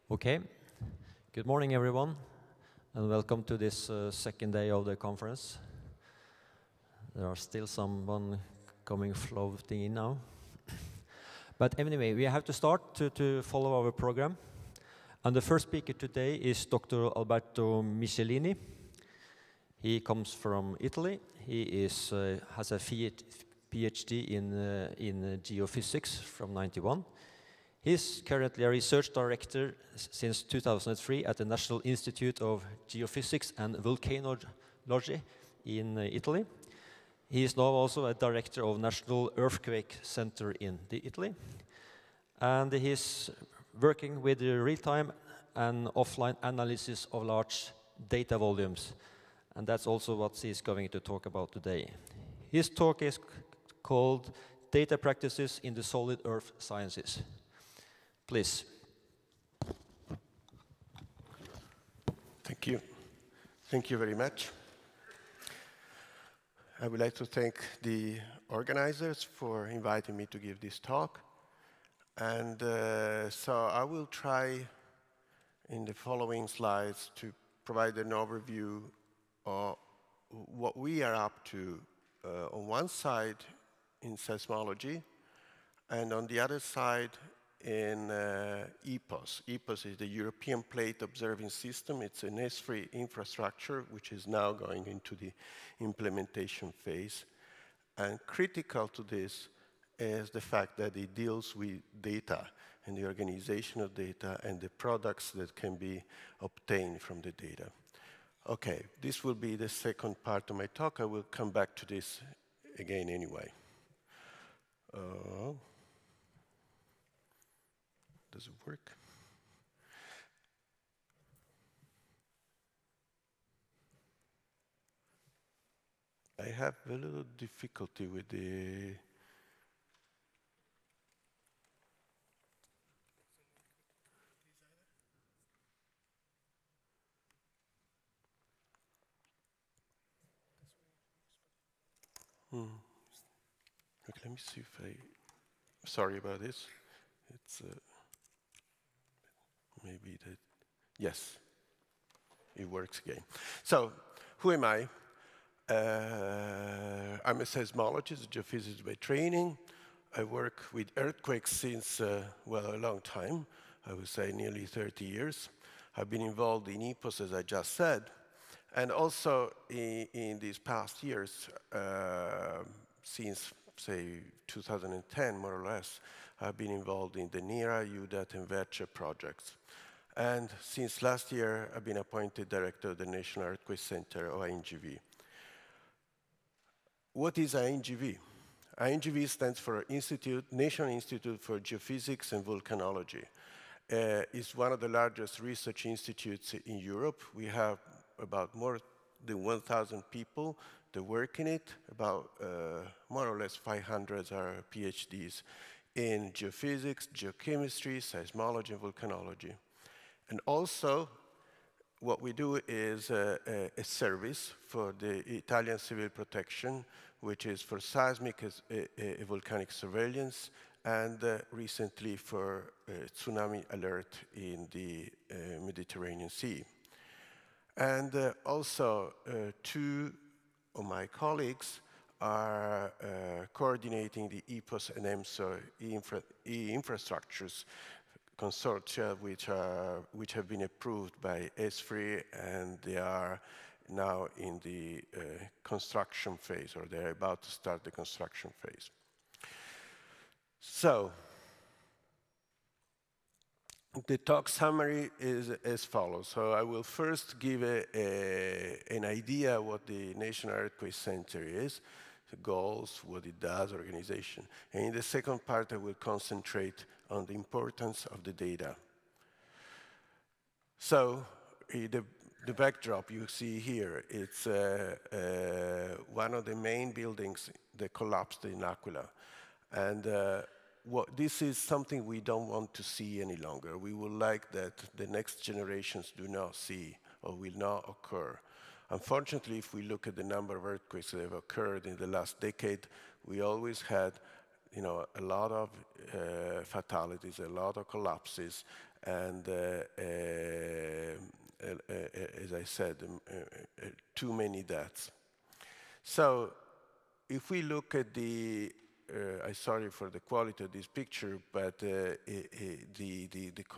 Okay. Good morning, everyone, and welcome to this second day of the conference. There are still someone coming floating in now. But anyway, we have to start to follow our program. And the first speaker today is Dr. Alberto Michelini. He comes from Italy. He has a PhD in geophysics from '91. He's currently a research director since 2003 at the National Institute of Geophysics and Volcanology in Italy. He is now also a director of National Earthquake Center in Italy. And he's working with the real-time and offline analysis of large data volumes. And that's also what he's going to talk about today. His talk is called Data Practices in the Solid Earth Sciences. Please. Thank you. Thank you very much. I would like to thank the organizers for inviting me to give this talk. And so I will try in the following slides to provide an overview of what we are up to on one side in seismology and on the other side in EPOS. EPOS is the European Plate Observing System. It's an S3 infrastructure which is now going into the implementation phase. And critical to this is the fact that it deals with data and the organization of data and the products that can be obtained from the data. Okay, this will be the second part of my talk. I will come back to this again anyway. Does it work? I have a little difficulty with the... Okay, let me see if I... Sorry about this. It's... maybe that... Yes, it works again. So, who am I? I'm a seismologist, a geophysicist by training. I work with earthquakes since, well, a long time. I would say nearly 30 years. I've been involved in EPOS, as I just said. And also, in these past years, since, say, 2010, more or less, I've been involved in the NERA, UDAT, and VERCE projects. And since last year, I've been appointed director of the National Earthquake Center, or INGV. What is INGV? INGV stands for National Institute for Geophysics and Volcanology. It's one of the largest research institutes in Europe. We have about more than 1,000 people that work in it. About more or less 500 are PhDs in geophysics, geochemistry, seismology, and volcanology. And also, what we do is a service for the Italian Civil Protection, which is for seismic volcanic surveillance, and recently for tsunami alert in the Mediterranean Sea. And also, two of my colleagues are coordinating the EPOS and EMSO infrastructures consortia, which have been approved by S3, and they are now in the construction phase, or they're about to start the construction phase. So, the talk summary is as follows. So I will first give an idea what the National Earthquake Center is, the goals, what it does, organization. And in the second part, I will concentrate on the importance of the data. So the backdrop you see here, it's one of the main buildings that collapsed in Aquila. And this is something we don't want to see any longer. We would like that the next generations do not see or will not occur. Unfortunately, if we look at the number of earthquakes that have occurred in the last decade, we always had, a lot of fatalities, a lot of collapses, and as I said, too many deaths. So if we look at the, I'm sorry for the quality of this picture, but the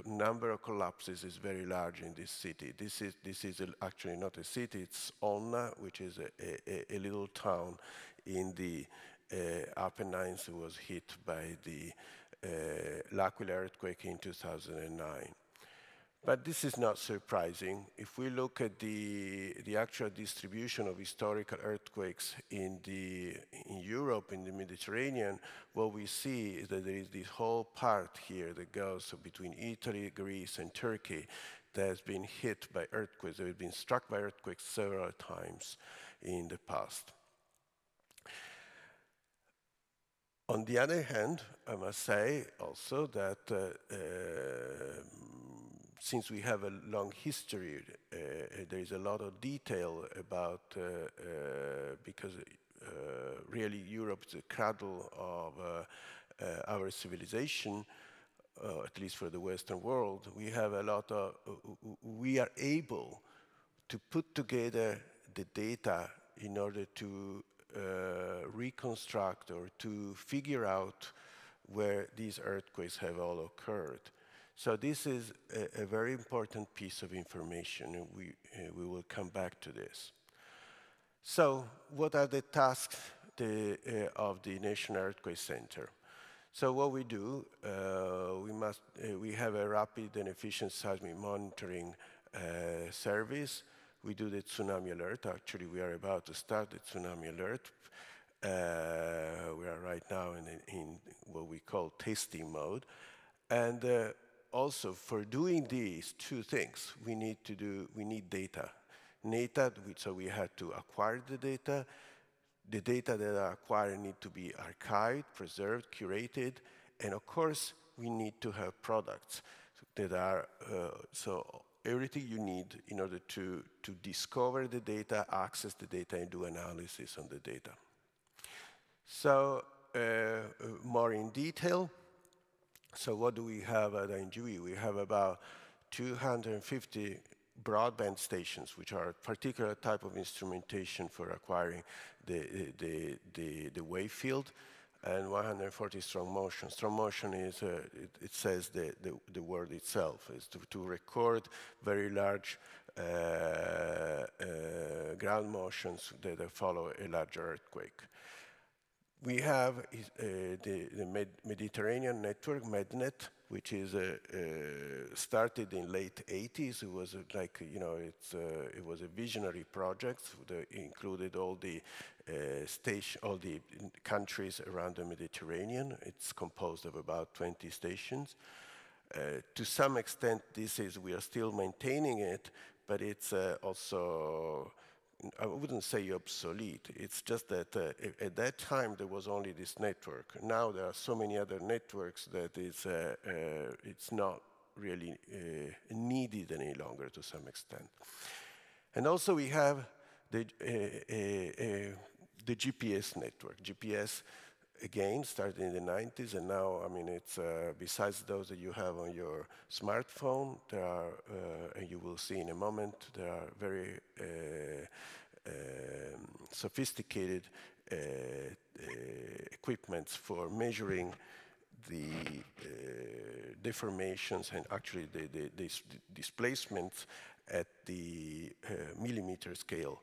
number of collapses is very large in this city. This is actually not a city, it's Onna, which is a little town in the Apennines who was hit by the L'Aquila earthquake in 2009. But this is not surprising. If we look at the actual distribution of historical earthquakes in Europe, in the Mediterranean, what we see is that there is this whole part here that goes between Italy, Greece, and Turkey that has been hit by earthquakes, that has been struck by earthquakes several times in the past. On the other hand, I must say also that since we have a long history, there is a lot of detail about, because really Europe is a cradle of our civilization, at least for the Western world. We have a lot of, we are able to put together the data in order to reconstruct or to figure out where these earthquakes have all occurred. So this is a very important piece of information, and we will come back to this. So what are the tasks of the National Earthquake Center? So what we do, we have a rapid and efficient seismic monitoring service. We do the tsunami alert. Actually, we are about to start the tsunami alert. We are right now in what we call testing mode. And also, for doing these two things, we need data. So we have to acquire the data. The data that are acquired need to be archived, preserved, curated, and of course, we need to have products that are, so everything you need in order to discover the data, access the data, and do analysis on the data. So more in detail, so what do we have at NGV? We have about 250 broadband stations, which are a particular type of instrumentation for acquiring the wave field, and 140 strong motion. Strong motion is, it says the word itself, is to record very large ground motions that follow a larger earthquake. We have the Mediterranean network, MEDNET, which is started in late 80s. It was like, you know, it was a visionary project that included all the countries around the Mediterranean. It's composed of about 20 stations. To some extent, we are still maintaining it, but it's also, I wouldn't say obsolete. It's just that at that time there was only this network. Now there are so many other networks that it's not really needed any longer to some extent. And also we have the GPS network. GPS, again, started in the 90s, and now, I mean, it's besides those that you have on your smartphone, there are, and you will see in a moment, there are very sophisticated equipments for measuring the deformations and actually the displacements at the millimeter scale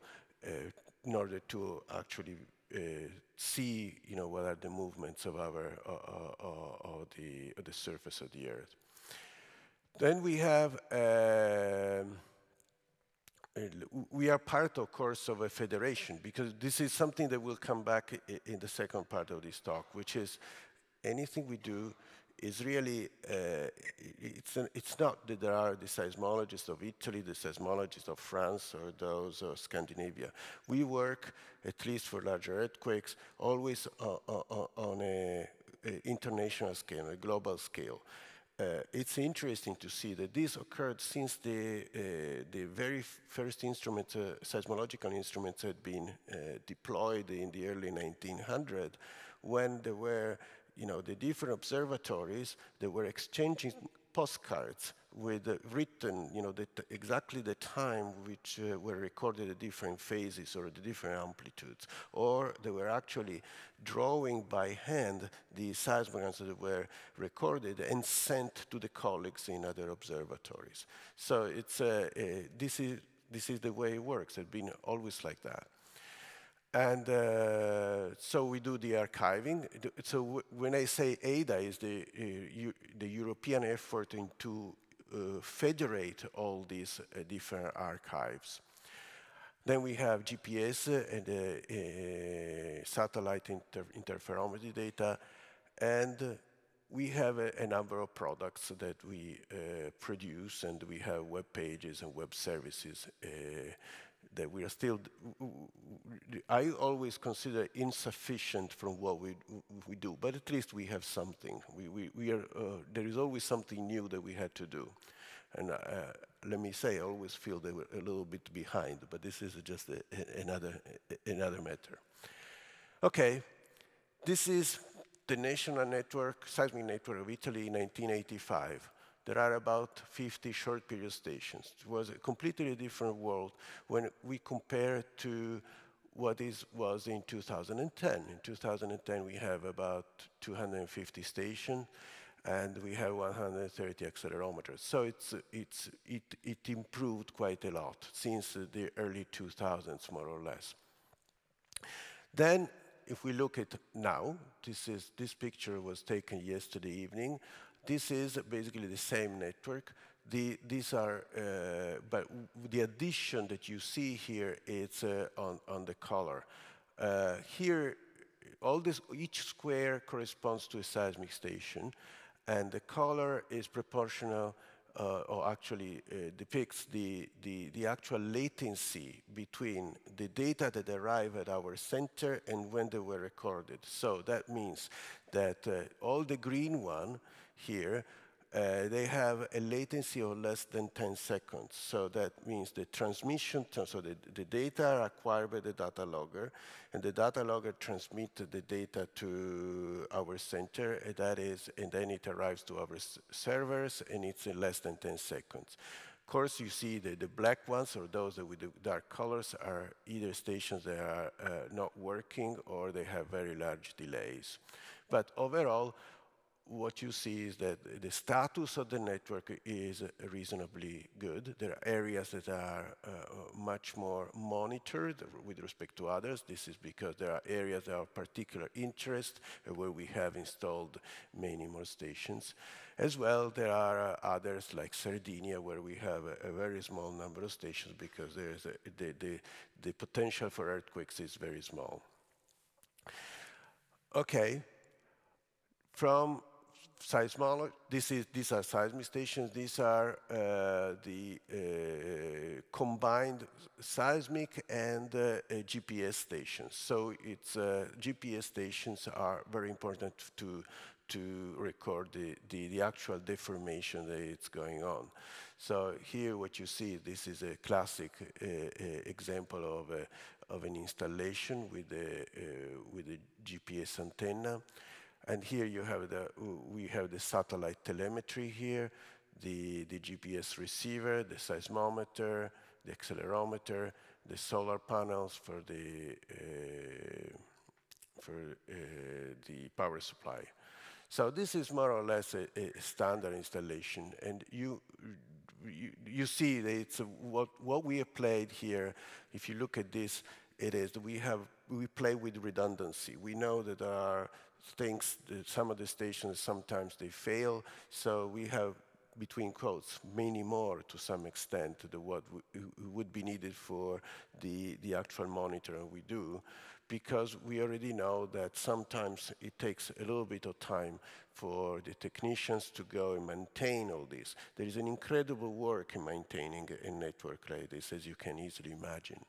in order to actually see, you know, what are the movements of the surface of the Earth. Then we have we are part, of course, of a federation, because this is something that will come back in the second part of this talk, which is anything we do is really, it's not that there are the seismologists of Italy, the seismologists of France, or those of Scandinavia. We work, at least for larger earthquakes, always on an international scale, a global scale. It's interesting to see that this occurred since the very first seismological instruments had been deployed in the early 1900s, when there were, you know, the different observatories that were exchanging postcards written, exactly the time which were recorded at different phases or the different amplitudes, or they were actually drawing by hand the seismograms that were recorded and sent to the colleagues in other observatories. So it's this is the way it works. It's been always like that. And so we do the archiving. So when I say ADA is the European effort to federate all these different archives. Then we have GPS and satellite interferometry data, and we have a number of products that we produce, and we have web pages and web services that we are still, I always consider insufficient from what we do, but at least we have something. There is always something new that we had to do. And let me say, I always feel they were a little bit behind, but this is just another matter. Okay, this is the national network, seismic network of Italy in 1985. There are about 50 short period stations. It was a completely different world when we compare to what was in 2010. In 2010, we have about 250 stations, and we have 130 accelerometers. So it improved quite a lot since the early 2000s, more or less. Then, if we look at now, this picture was taken yesterday evening. This is basically the same network. These are, but the addition that you see here is on the color. Here, each square corresponds to a seismic station, and the color is proportional, or actually depicts the actual latency between the data that arrive at our center and when they were recorded. So that means that all the green one here, they have a latency of less than 10 seconds. So that means the transmission, so the data are acquired by the data logger, and the data logger transmits the data to our center, and then it arrives to our servers, and it's in less than 10 seconds. Of course, you see the black ones, or those with the dark colors, are either stations that are not working, or they have very large delays. But overall, what you see is that the status of the network is reasonably good. There are areas that are much more monitored with respect to others. This is because there are areas that are of particular interest where we have installed many more stations. As well, there are others like Sardinia, where we have a very small number of stations because there's the potential for earthquakes is very small. Okay. From seismology, these are seismic stations. These are the combined seismic and GPS stations. So GPS stations are very important to record the actual deformation that is going on. So here what you see, this is a classic example of an installation with a GPS antenna. And here you have we have the satellite telemetry here, the GPS receiver, the seismometer, the accelerometer, the solar panels for the power supply. So this is more or less a standard installation, and you see that it's what we have played here. If you look at this, it is we play with redundancy. We know that there are things that some of the stations sometimes they fail, so we have, between quotes, many more to some extent than what would be needed for the actual monitor, and we do, because we already know that sometimes it takes a little bit of time for the technicians to go and maintain all this. There is an incredible work in maintaining a network like this, as you can easily imagine.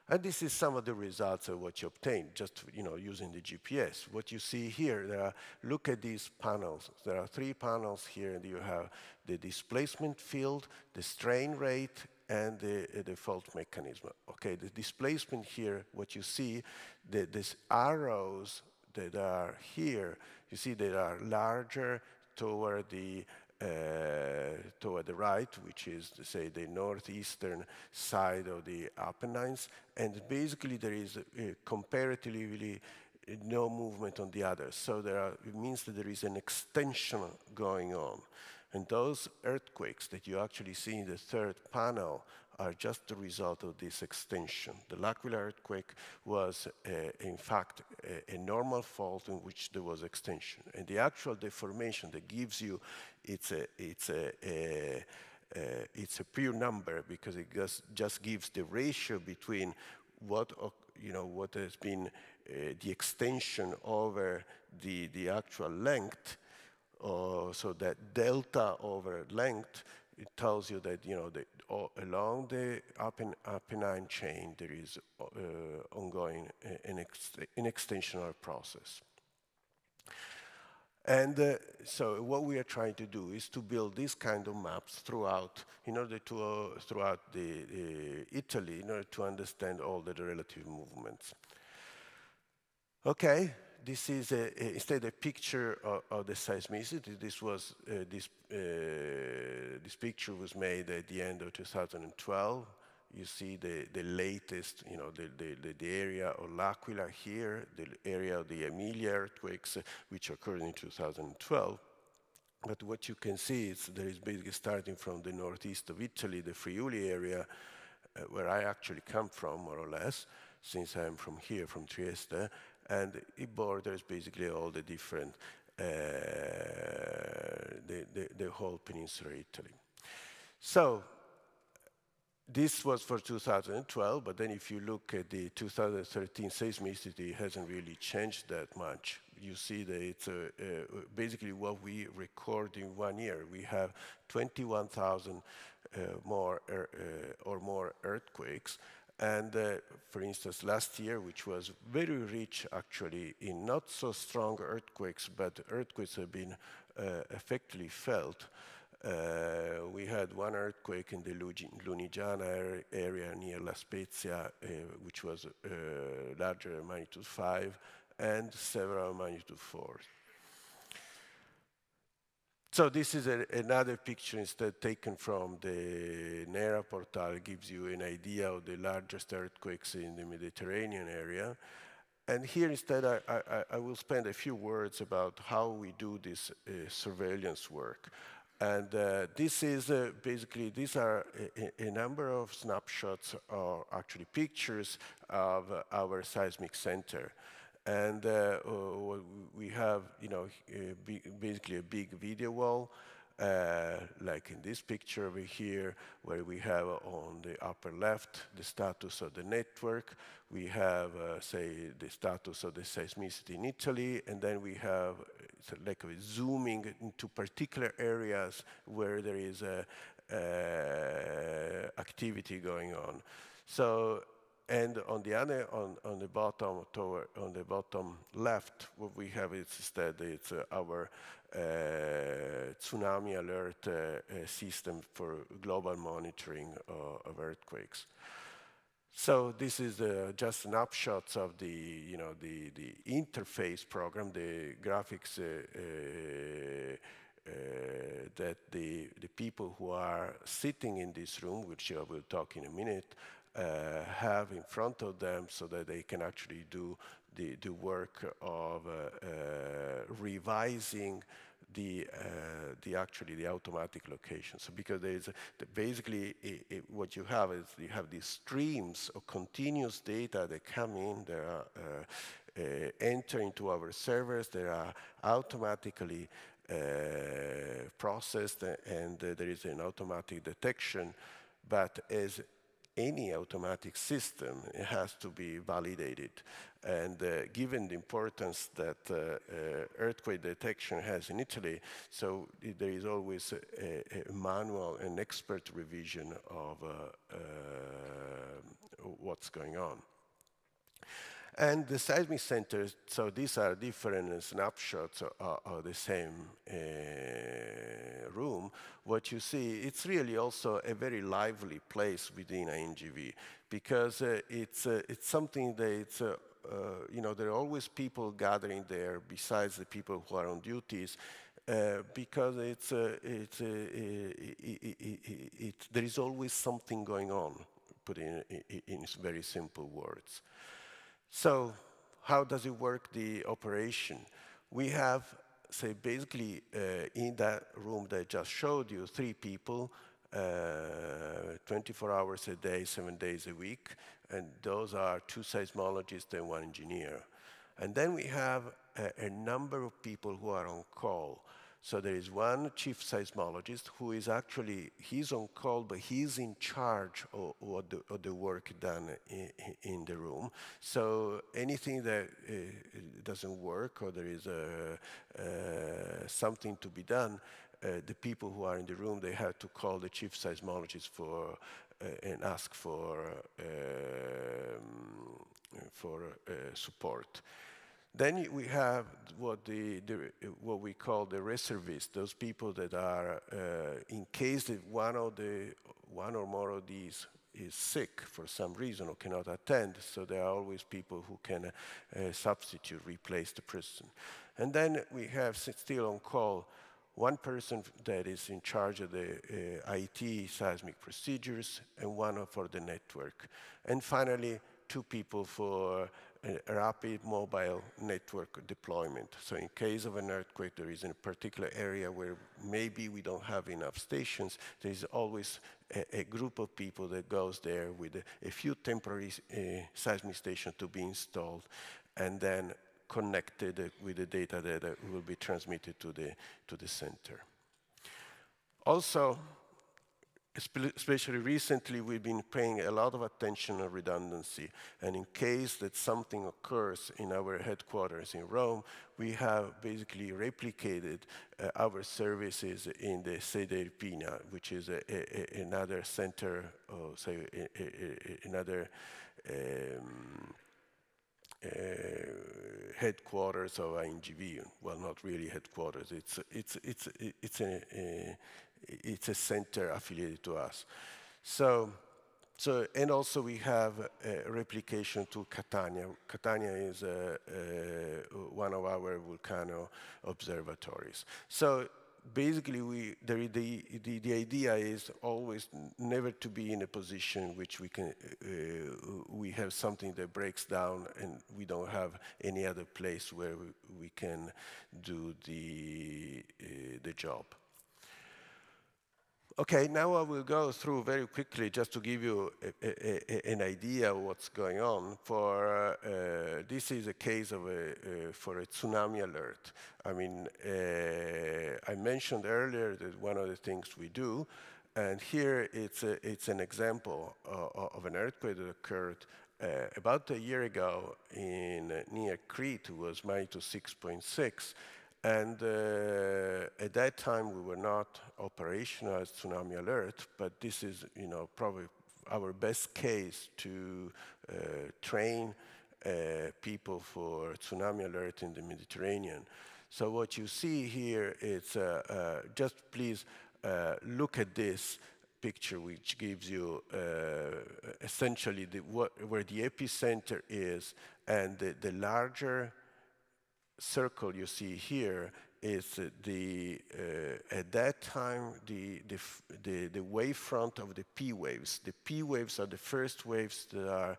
And this is some of the results of what you obtain, just using the GPS. What you see here, look at these panels. There are 3 panels here, and you have the displacement field, the strain rate, and the fault mechanism. Okay, the displacement here, what you see, these arrows that are here, you see they are larger toward the toward the right, which is, say, the northeastern side of the Apennines. And basically, there is comparatively no movement on the others. So it means that there is an extension going on. And those earthquakes that you actually see in the third panel are just the result of this extension. The L'Aquila earthquake was, in fact, a normal fault in which there was extension. And the actual deformation that gives you, it's a pure number because it just gives the ratio between what has been the extension over the actual length. So that delta over length, it tells you that along the Apennine chain there is ongoing an extensional process. And so what we are trying to do is to build this kind of maps throughout, in order to throughout Italy, in order to understand all the relative movements. Okay. This is instead a picture of the seismicity. This picture was made at the end of 2012. You see the latest, the area of L'Aquila here, the area of the Emilia earthquakes, which occurred in 2012. But what you can see is there is basically starting from the northeast of Italy, the Friuli area, where I actually come from, more or less, since I'm from here, from Trieste. And it borders basically all the different, the whole peninsula Italy. So this was for 2012, but then if you look at the 2013 seismicity, it hasn't really changed that much. You see that it's basically what we record in 1 year. We have 21,000 more earthquakes. And for instance, last year, which was very rich actually in not so strong earthquakes, but earthquakes have been effectively felt. We had one earthquake in the Lunigiana area near La Spezia, which was larger than magnitude 5, and several magnitude 4s. So this is another picture instead taken from the NERA portal. It gives you an idea of the largest earthquakes in the Mediterranean area. And here instead I will spend a few words about how we do this surveillance work. And this is basically, these are a number of snapshots, or actually pictures, of our seismic center. And we have, basically a big video wall, like in this picture over here, where we have on the upper left the status of the network. We have, say, the status of the seismicity in Italy, and then we have like a zooming into particular areas where there is activity going on. So. And on the other, on the bottom left, what we have is instead it's our tsunami alert system for global monitoring of earthquakes. So this is just snapshots of the interface program, the graphics that the people who are sitting in this room, which I will talk in a minute, have in front of them, so that they can actually do the work of revising the automatic location. So because there is basically what you have is you have these streams of continuous data that come in, they are enter into our servers, they are automatically processed, and there is an automatic detection. But as any automatic system, it has to be validated. And given the importance that earthquake detection has in Italy, so there is always a manual and expert revision of what's going on. And the seismic centers, so these are different snapshots of the same room. What you see, it's really also a very lively place within INGV, because it's something that it's, there are always people gathering there besides the people who are on duties. because there is always something going on, put in very simple words. So how does it work, the operation? We have, say, basically in that room that I just showed you, 3 people, 24 hours a day, 7 days a week, and those are 2 seismologists and 1 engineer. And then we have a number of people who are on call. So there is 1 chief seismologist who is actually, he's on call, but he's in charge of the work done in the room. So anything that doesn't work or there is something to be done, the people who are in the room, they have to call the chief seismologist and ask for support. Then we have what we call the reservists, those people that are, in case that one or more of these is sick for some reason or cannot attend, so there are always people who can substitute, replace the person. And then we have still on call 1 person that is in charge of the IT seismic procedures and 1 for the network. And finally, 2 people for a rapid mobile network deployment. So in case of an earthquake, there is a particular area where maybe we don't have enough stations, there is always a group of people that goes there with a few temporary seismic stations to be installed and then connected with the data that will be transmitted to the center. Also, especially recently, we've been paying a lot of attention on redundancy. And in case that something occurs in our headquarters in Rome, we have basically replicated our services in the sede Irpina, which is another center, or say another headquarters of INGV. Well, not really headquarters. It's a center affiliated to us. So, and also we have a replication to Catania. Catania is one of our volcano observatories. So basically, the idea is always never to be in a position which we have something that breaks down and we don't have any other place where we can do the job. Okay, now I will go through very quickly just to give you an idea of what's going on. This is a case of for a tsunami alert. I mean, I mentioned earlier that one of the things we do, and here it's an example of an earthquake that occurred about a year ago near Crete. It was magnitude 6.6. And at that time, we were not operational as tsunami alert, but this is, probably our best case to train people for tsunami alert in the Mediterranean. So what you see here is, just please look at this picture, which gives you essentially where the epicenter is, and the larger circle you see here is at that time the wavefront of the P waves. The P waves are the first waves that are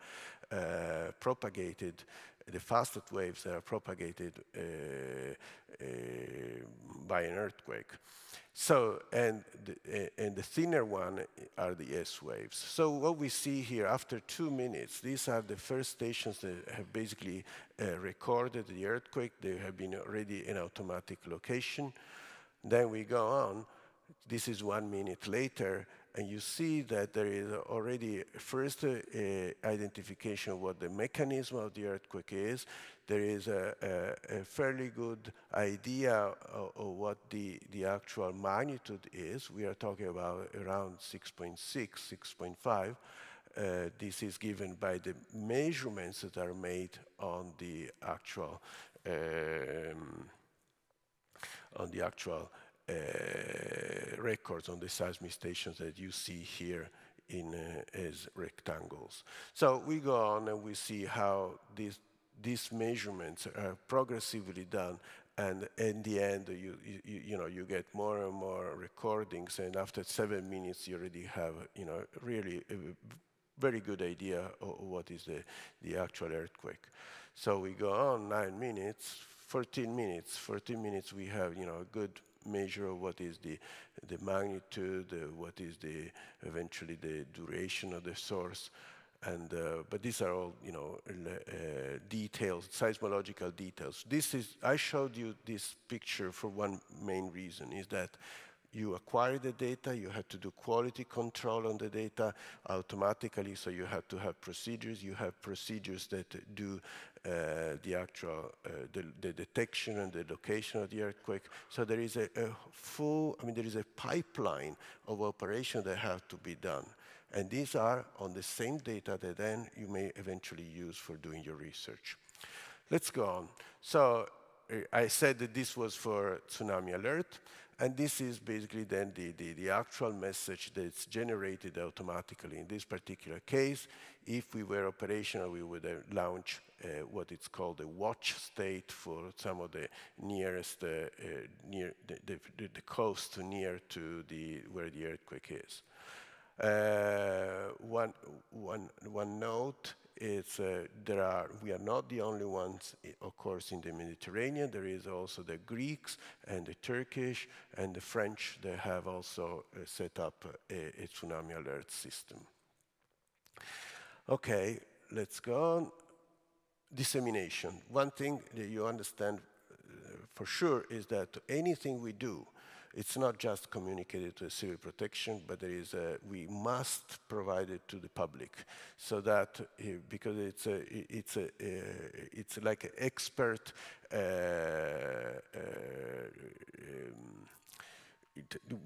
propagated, the fastest waves that are propagated by an earthquake. So, and the thinner one are the S waves. So what we see here, after 2 minutes, these are the first stations that have basically recorded the earthquake. They have been already in automatic location. Then we go on. This is 1 minute later, and you see that there is already first identification of what the mechanism of the earthquake is. There is a fairly good idea of what the actual magnitude is. We are talking about around 6.6, 6.5. This is given by the measurements that are made on the actual records on the seismic stations that you see here as rectangles. So we go on and we see how these measurements are progressively done And in the end, you get more and more recordings, and after 7 minutes, you already have, really a very good idea of what is the actual earthquake. So we go on 9 minutes, 14 minutes. 14 minutes, we have, a good measure of what is the magnitude, what is eventually the duration of the source. And, but these are all, details, seismological details. I showed you this picture for one main reason, is that you acquire the data, you have to do quality control on the data automatically, so you have to have procedures. You have procedures that do the actual, the detection and the location of the earthquake. So there is a there is a pipeline of operations that have to be done. And these are on the same data that then you may eventually use for doing your research. Let's go on. So I said that this was for tsunami alert, and this is basically then the actual message that's generated automatically. In this particular case, if we were operational, we would launch what it's called a watch state for some of the nearest, near the coast near to where the earthquake is. One note is we are not the only ones, of course, in the Mediterranean. There is also the Greeks and the Turkish and the French that have also set up a tsunami alert system. Okay, let's go on. Dissemination. One thing that you understand for sure is that anything we do, it's not just communicated to civil protection, but we must provide it to the public, so that because it's like an expert.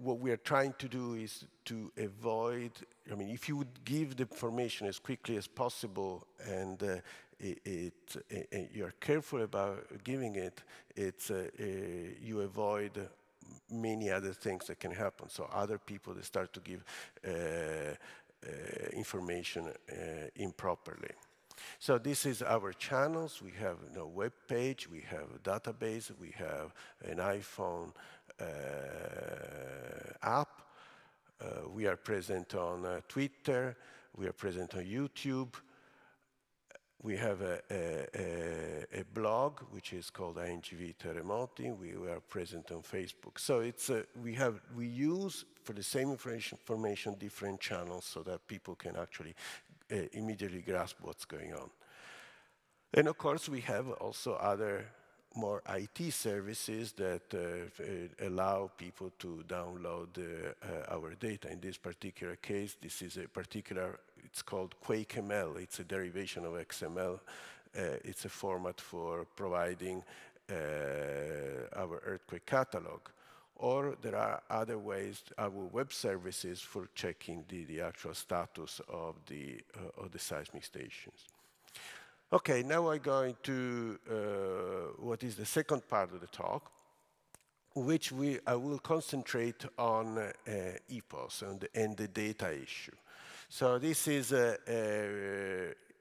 What we are trying to do is to avoid. I mean, if you would give the information as quickly as possible, and you are careful about giving it, you avoid many other things that can happen. So other people, they start to give information improperly. So this is our channels. We have a web page, we have a database, we have an iPhone app. We are present on Twitter, we are present on YouTube. We have a blog which is called INGV Terremoti. We are present on Facebook. So it's we use for the same information different channels so that people can actually immediately grasp what's going on. And of course we have also other more IT services that allow people to download our data. In this particular case, this is it's called QuakeML. It's a derivation of XML. It's a format for providing our earthquake catalog. Or there are other ways, our web services for checking the actual status of the seismic stations. Okay, now I'm going to what is the second part of the talk, which I will concentrate on EPOS and the data issue. So this is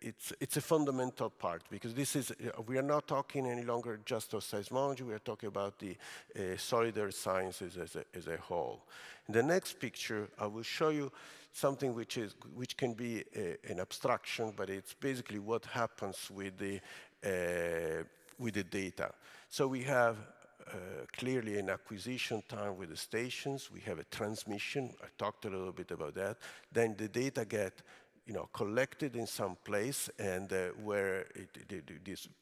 it's a fundamental part, because this is we are not talking any longer just of seismology. We are talking about the solid earth sciences as a whole. In the next picture, I will show you something which can be an abstraction, but it's basically what happens with the data. So we have clearly an acquisition time with the stations. We have a transmission. I talked a little bit about that. Then the data get collected in some place, and where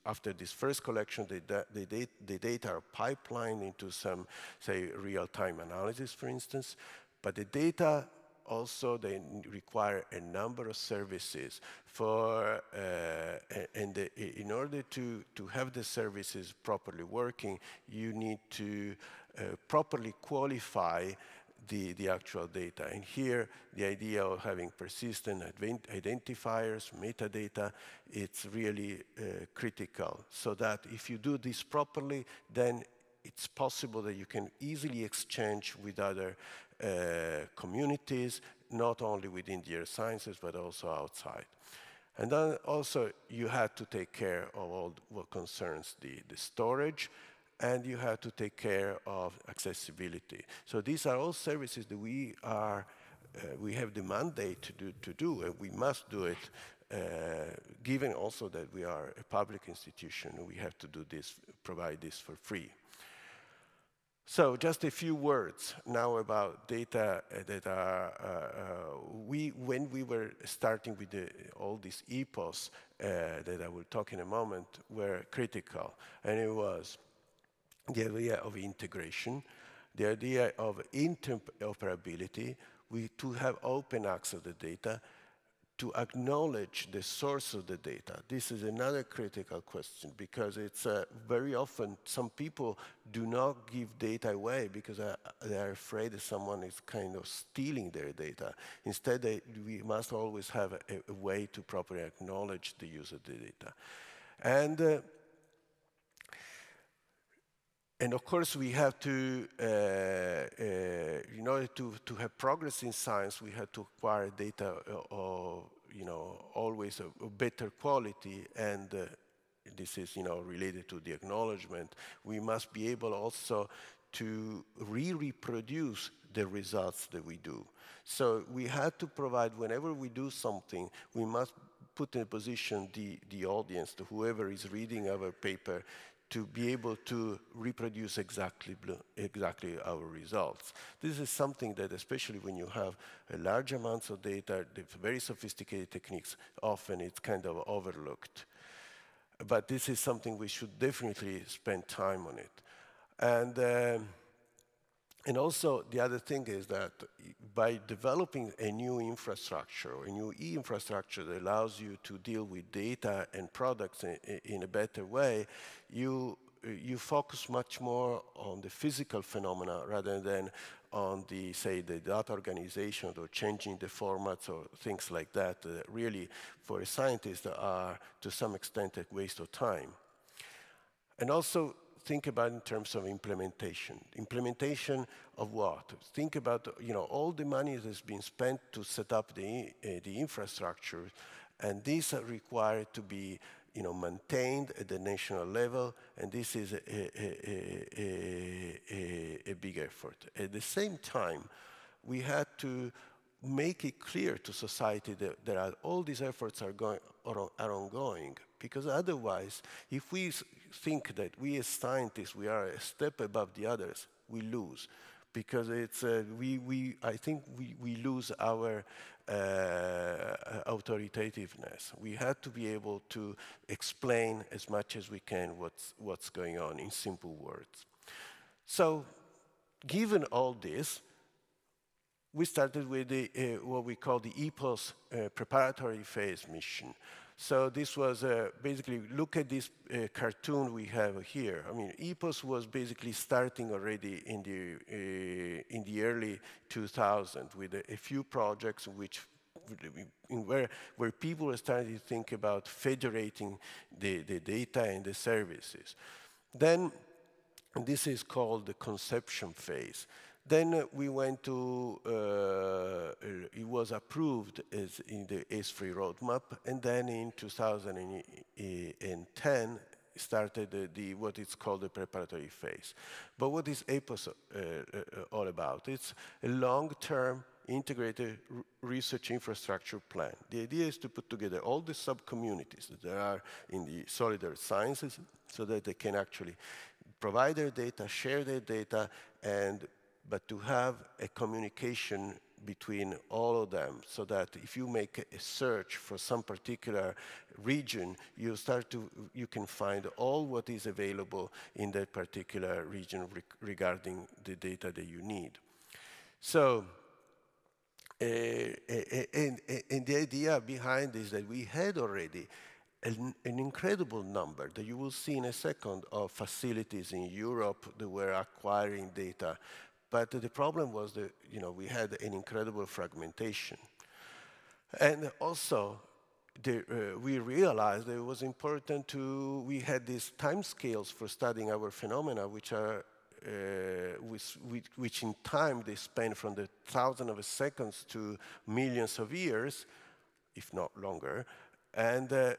after this first collection, the data are pipelined into some, say, real-time analysis, for instance. But the data also, they require a number of services for, in order to have the services properly working, you need to properly qualify the actual data. And here, the idea of having persistent identifiers, metadata, it's really critical. So that if you do this properly, then it's possible that you can easily exchange with other communities, not only within the earth sciences, but also outside. And then also, you have to take care of all what concerns the storage and you have to take care of accessibility. So these are all services that we have the mandate to do, and we must do it, given also that we are a public institution. We have to do this, provide this for free. So just a few words now about data that are, when we were starting with all these EPOS that I will talk in a moment, were critical. And it was the idea of integration, the idea of interoperability, to have open access to the data, to acknowledge the source of the data. This is another critical question, because it's very often some people do not give data away because they are afraid that someone is kind of stealing their data. Instead, we must always have a way to properly acknowledge the use of the data. And of course, we have to, in order to have progress in science, we have to acquire data of, always of better quality, and this is, related to the acknowledgement. We must be able also to reproduce the results that we do. So we had to provide, whenever we do something, we must put in a position the audience, whoever is reading our paper, to be able to reproduce exactly our results. This is something that, especially when you have a large amounts of data, very sophisticated techniques, often it's kind of overlooked. But this is something we should definitely spend time on it. And also, the other thing is that by developing a new infrastructure, a new e-infrastructure that allows you to deal with data and products in a better way, you focus much more on the physical phenomena rather than on the data organization or changing the formats or things like that. Really, for a scientist, are to some extent a waste of time. And also, think about in terms of implementation. Implementation of what? Think about all the money that's been spent to set up the infrastructure, and these are required to be maintained at the national level, and this is a big effort. At the same time, we had to make it clear to society that all these efforts are ongoing, because otherwise, if we think that we as scientists, we are a step above the others, we lose. Because it's, I think we lose our authoritativeness. We had to be able to explain as much as we can what's going on in simple words. So, given all this, we started with what we call the EPOS preparatory phase mission. So this was basically, look at this cartoon we have here. I mean, EPOS was basically starting already in the early 2000s with a few projects where people were starting to think about federating the data and the services. Then, and this is called the conception phase. Then we went to, it was approved as in the ACE3 roadmap, and then in 2010 started what is called the preparatory phase. But what is EPOS all about? It's a long-term integrated research infrastructure plan. The idea is to put together all the sub-communities that there are in the solid earth sciences so that they can actually provide their data, share their data, but to have a communication between all of them, so that if you make a search for some particular region, you can find all what is available in that particular region regarding the data that you need. So, and the idea behind is that we had already an incredible number that you will see in a second of facilities in Europe that were acquiring data. But the problem was that we had an incredible fragmentation. And also, we realized that it was important we had these timescales for studying our phenomena, which are, which in time they span from the thousands of seconds to millions of years, if not longer. And the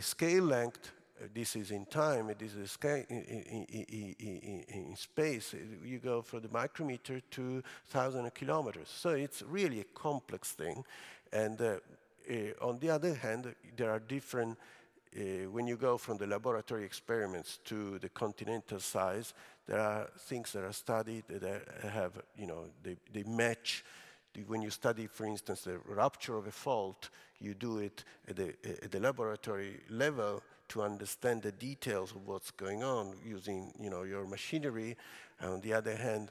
scale length this is in time, this is in space. You go from the micrometer to 1,000 kilometers. So it's really a complex thing. And on the other hand, there are different, when you go from the laboratory experiments to the continental size, there are things that are studied that have, they match. When you study, for instance, the rupture of a fault, you do it at the laboratory level to understand the details of what's going on using, your machinery. And on the other hand,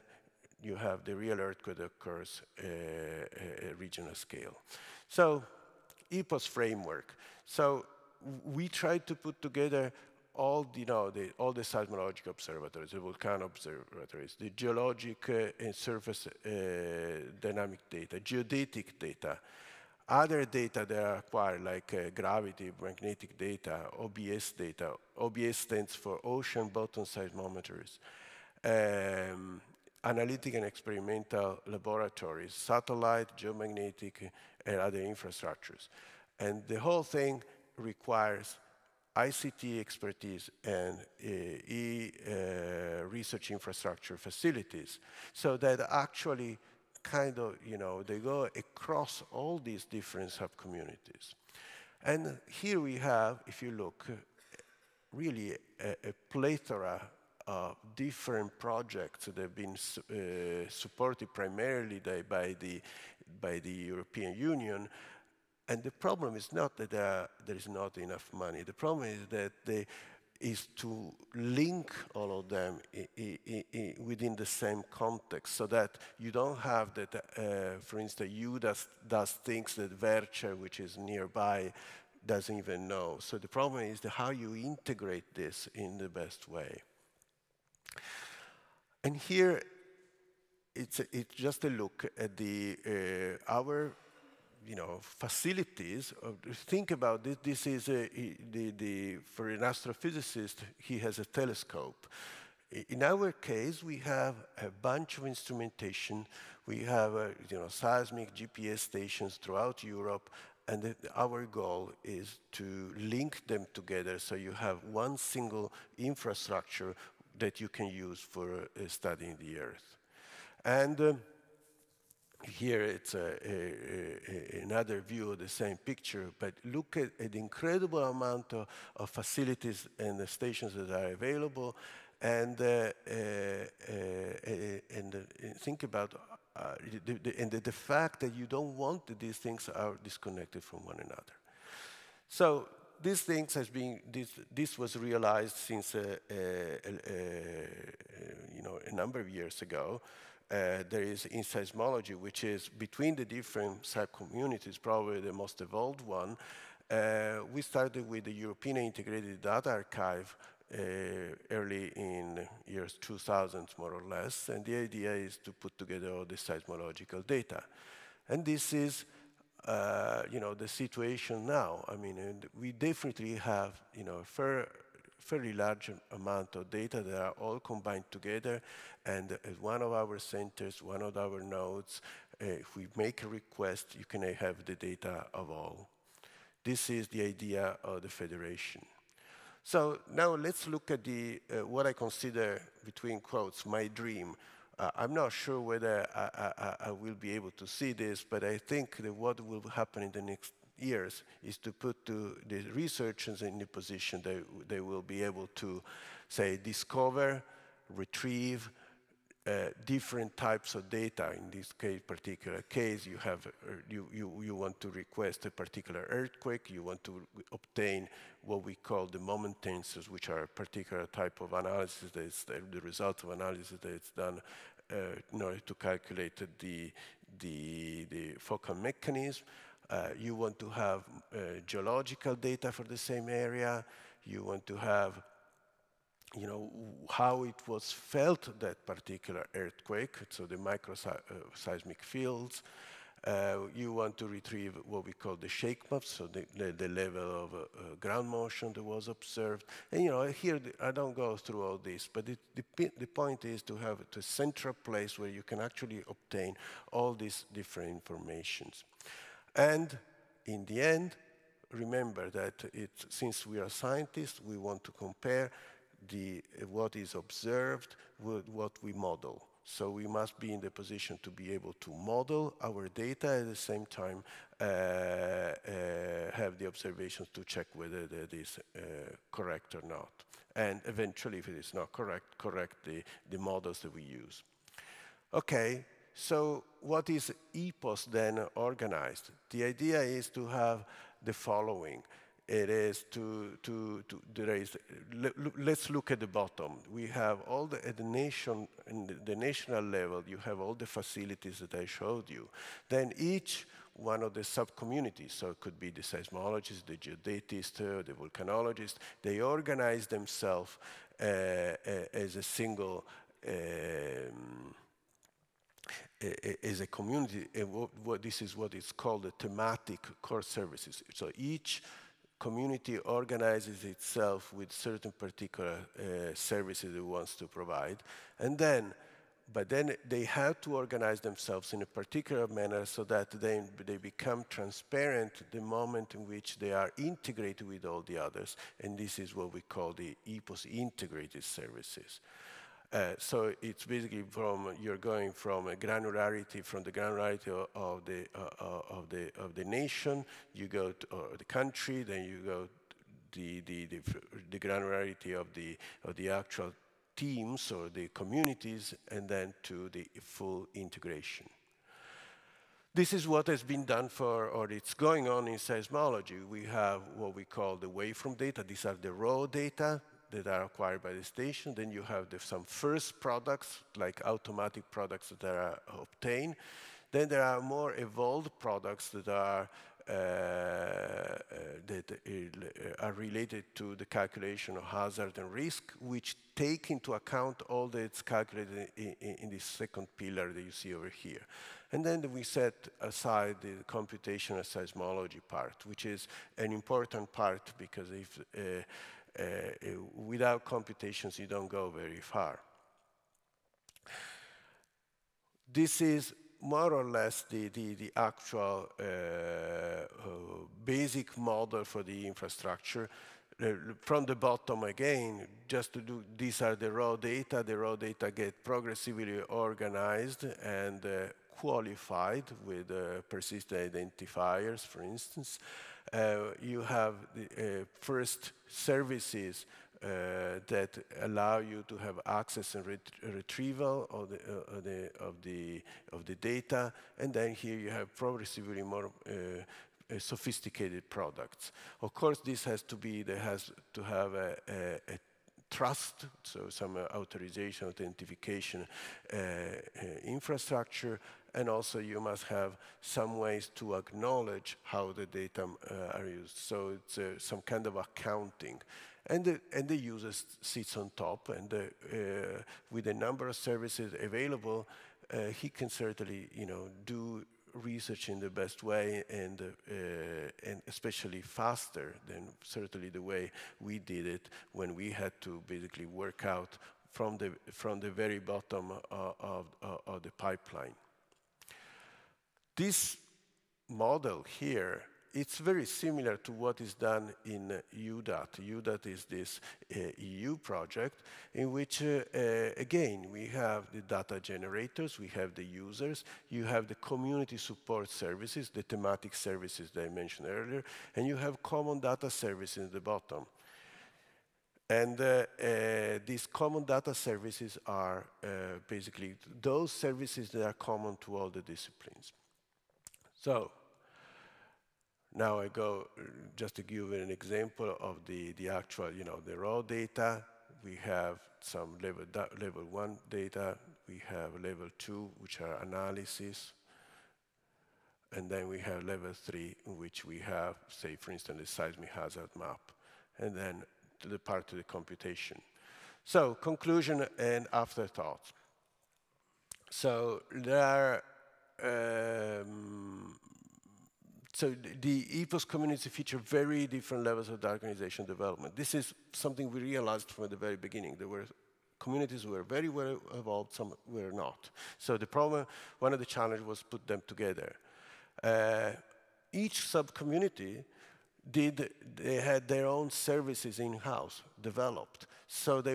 you have the real earthquake that occurs at regional scale. So, EPOS framework. So, we tried to put together all the seismological observatories, the volcano observatories, the geologic and surface dynamic data, geodetic data, other data that are acquired like gravity, magnetic data, OBS data. OBS stands for Ocean Bottom Seismometers. Analytic and experimental laboratories, satellite, geomagnetic, and other infrastructures. And the whole thing requires ICT expertise and research infrastructure facilities, so that actually kind of, they go across all these different sub-communities. And here we have, if you look, really a plethora of different projects that have been supported primarily by the European Union. And the problem is not that there is not enough money. The problem is that is to link all of them within the same context, so that you don't have that, for instance, does things that Verce, which is nearby, doesn't even know. So the problem is how you integrate this in the best way. And here, it's just a look at our facilities. Think about this. This is for an astrophysicist, he has a telescope. In our case, we have a bunch of instrumentation. We have seismic GPS stations throughout Europe, and our goal is to link them together so you have one single infrastructure that you can use for studying the Earth. And here it's another view of the same picture, but look at the incredible amount of facilities and the stations that are available, and think about the fact that you don't want that these things are disconnected from one another. So these things this was realized since a number of years ago. There is in seismology, which is between the different sub-communities, probably the most evolved one. We started with the European Integrated Data Archive early in years 2000, more or less, and the idea is to put together all the seismological data. And this is, the situation now. I mean, and we definitely have, fairly large amount of data that are all combined together, and at one of our centers, one of our nodes, if we make a request, you can have the data of all. This is the idea of the federation. So now let's look at what I consider, between quotes, my dream. I'm not sure whether I will be able to see this, but I think that what will happen in the next years is to put the researchers in the position that they will be able to, say, discover, retrieve different types of data. In this particular case, you have you want to request a particular earthquake. You want to obtain what we call the moment tensors, which are a particular type of analysis that is the result of analysis that is done in order to calculate the focal mechanism. You want to have geological data for the same area. You want to have, how it was felt, that particular earthquake, so the microseismic fields. You want to retrieve what we call the shake maps, so the level of ground motion that was observed. And here I don't go through all this, but the point is to have a central place where you can actually obtain all these different informations. And in the end, remember that since we are scientists, we want to compare what is observed with what we model. So we must be in the position to be able to model our data, at the same time have the observations to check whether that is correct or not. And eventually, if it is not correct, correct the models that we use. Okay, so what is EPOS then organized? The idea is to have the following. It is let's look at the bottom. We have all at the national level, you have all the facilities that I showed you. Then each one of the sub-communities, so it could be the seismologists, the geodetists, the volcanologists, they organize themselves as a single as a community. This is what is called the thematic core services. So each community organizes itself with certain particular services it wants to provide, but then they have to organize themselves in a particular manner so that they become transparent the moment in which they are integrated with all the others, and this is what we call the EPOS integrated services. So it's basically you're going from the granularity of the nation, you go to the country, then you go the granularity of the actual teams or the communities, and then to the full integration. This is what has been done or it's going on in seismology. We have what we call the waveform data. These are the raw data that are acquired by the station. Then you have some first products, like automatic products that are obtained. Then there are more evolved products that are related to the calculation of hazard and risk, which take into account all that's calculated in this second pillar that you see over here. And then we set aside the computational seismology part, which is an important part, because without computations, you don't go very far. This is more or less the actual basic model for the infrastructure. From the bottom again, just to do, these are the raw data. The raw data get progressively organized and qualified with persistent identifiers, for instance. You have the first services that allow you to have access and retrieval of the data, and then here you have progressively more sophisticated products. Of course, this has to have a trust, so some authorization, authentication infrastructure, and also you must have some ways to acknowledge how the data are used. So it's some kind of accounting. And the user sits on top, and with a number of services available, he can certainly, do research in the best way, and especially faster than certainly the way we did it when we had to basically work out from the very bottom of the pipeline. This model here, it's very similar to what is done in UDAT. UDAT is this EU project in which, again, we have the data generators, we have the users, you have the community support services, the thematic services that I mentioned earlier, and you have common data services at the bottom. And these common data services are basically those services that are common to all the disciplines. So now I go just to give an example of the actual, the raw data. We have some level 1 data. We have level 2, which are analysis. And then we have level 3, in which we have, say, for instance, the seismic hazard map. And then to the part of the computation. So conclusion and afterthoughts. So there are so the EPOS community feature very different levels of organization development. This is something we realized from the very beginning. There were communities who were very well evolved, some were not. So the problem, one of the challenges was put them together. Each sub-community they had their own services in-house developed. So they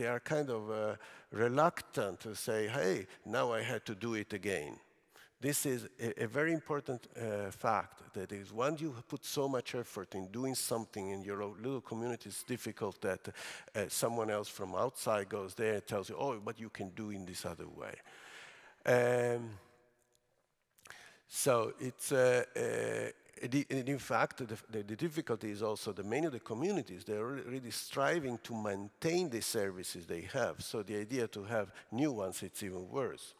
are kind of reluctant to say, hey, now I had to do it again. This is a very important fact, that is, once you put so much effort in doing something in your little community, it's difficult that someone else from outside goes there and tells you, oh, but you can do in this other way. So it's, in fact, the difficulty is also that many of the communities, they're really striving to maintain the services they have. So the idea to have new ones, it's even worse.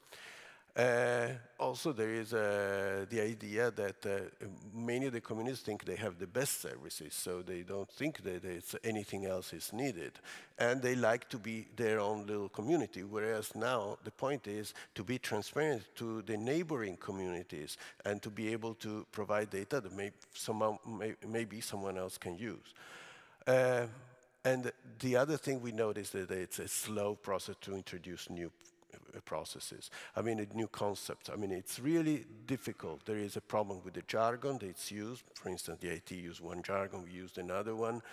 Also, there is the idea that many of the communities think they have the best services, so they don't think that anything else is needed. And they like to be their own little community, whereas now the point is to be transparent to the neighboring communities and to be able to provide data that maybe someone else can use. And the other thing we notice is that it's a slow process to introduce new processes. I mean, new concepts. I mean, it's really difficult. There is a problem with the jargon that's used. For instance, the IT used one jargon, we used another one.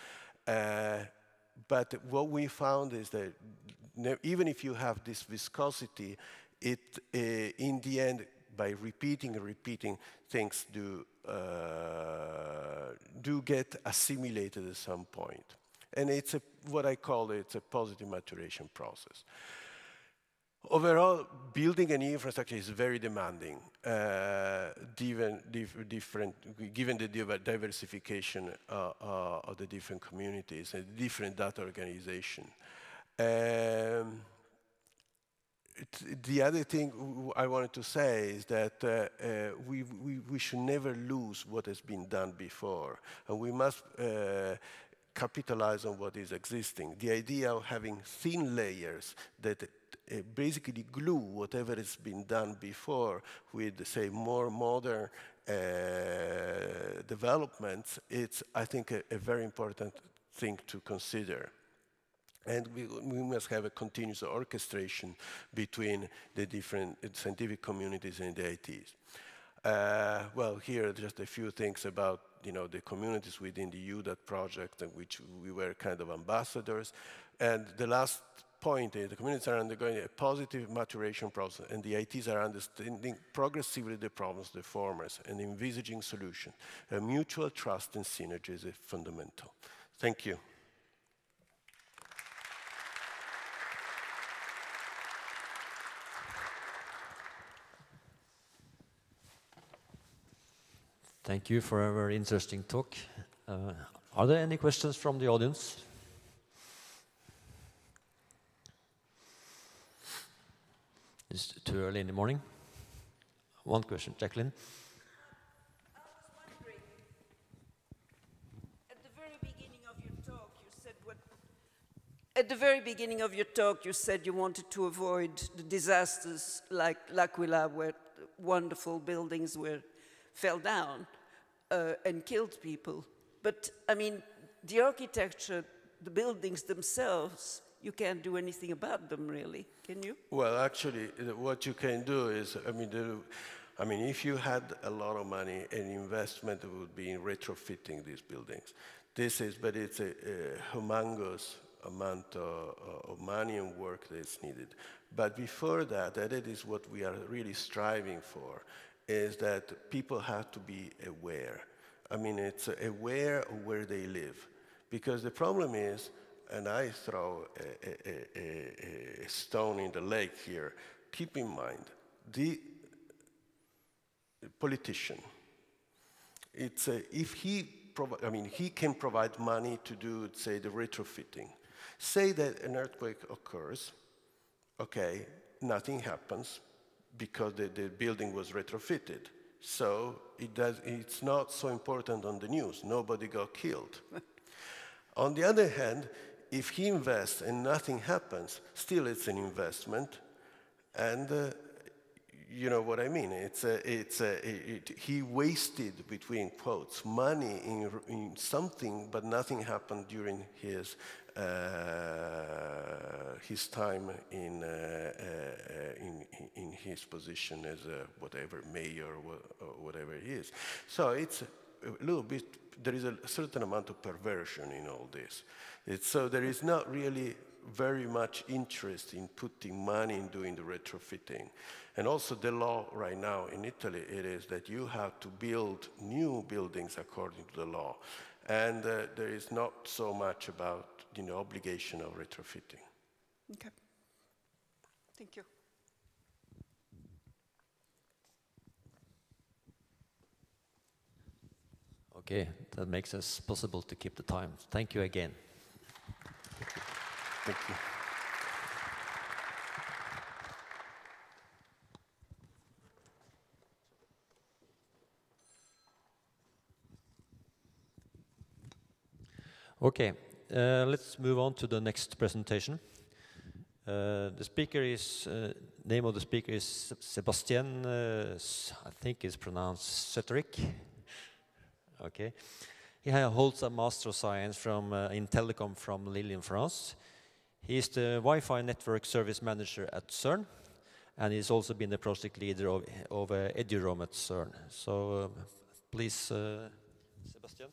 But what we found is that even if you have this viscosity, it, in the end, by repeating and repeating, things do get assimilated at some point. And it's what I call it's a positive maturation process. Overall, building a new infrastructure is very demanding, given the diversification of the different communities and different data organization. The other thing I wanted to say is that we should never lose what has been done before, and we must capitalize on what is existing. The idea of having thin layers that basically glue whatever has been done before with, say, more modern developments, it's, I think, a very important thing to consider. And we must have a continuous orchestration between the different scientific communities and the ITs. Well, here are just a few things about the communities within the UDAT project, in which we were kind of ambassadors. And the last point is the communities are undergoing a positive maturation process, and the ITs are understanding progressively the problems of the formers and envisaging solutions. A mutual trust and synergy is fundamental. Thank you. Thank you for a very interesting talk. Are there any questions from the audience? It's too early in the morning. One question, Jacqueline. I was wondering, at the very beginning of your talk, you said you wanted to avoid the disasters like L'Aquila, where wonderful buildings fell down and killed people. But, I mean, the architecture, the buildings themselves, you can't do anything about them, really, can you? Well, actually, what you can do is, I mean, if you had a lot of money, an investment would be in retrofitting these buildings. But it's a humongous amount of money and work that's needed. But before that, that is what we are really striving for, is that people have to be aware. I mean, it's aware of where they live. Because the problem is, and I throw a stone in the lake here, keep in mind, the politician, it's if he can provide money to do, say, the retrofitting. Say that an earthquake occurs, okay, nothing happens because the building was retrofitted. So it's not so important on the news. Nobody got killed. On the other hand, if he invests and nothing happens, still it's an investment, and you know what I mean. He wasted, between quotes, money in something, but nothing happened during his time in his position as whatever mayor or whatever he is. So it's a little bit, there is a certain amount of perversion in all this. So there is not really very much interest in putting money in doing the retrofitting. And also the law right now in Italy, it is that you have to build new buildings according to the law. And there is not so much about the obligation of retrofitting. Okay. Thank you. Okay, that makes it possible to keep the time. Thank you again. Thank you. Okay, let's move on to the next presentation. The speaker is, name of the speaker is Sebastien, I think it's pronounced Ceuterickx. Okay. He holds a Master of Science in Telecom from Lille in France. He is the Wi-Fi Network Service Manager at CERN, and he's also been the project leader of EduRoam at CERN. So please, Sebastien.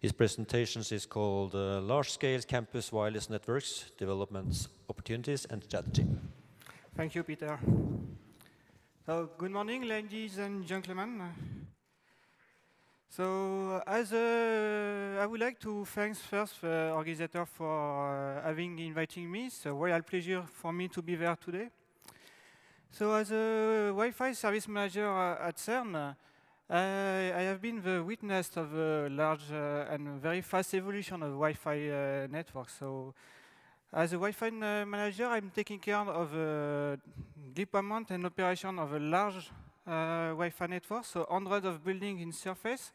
His presentations is called Large-Scale Campus Wireless Networks, Developments, Opportunities and Strategy. Thank you, Peter. So, good morning, ladies and gentlemen. So, I would like to thank first the organizer for inviting me. It's a real pleasure for me to be there today. So, as a Wi-Fi service manager at CERN, I have been the witness of a large and very fast evolution of Wi-Fi networks. So, as a Wi-Fi manager, I'm taking care of the deployment and operation of a large Wi-Fi network, so hundreds of buildings in surface,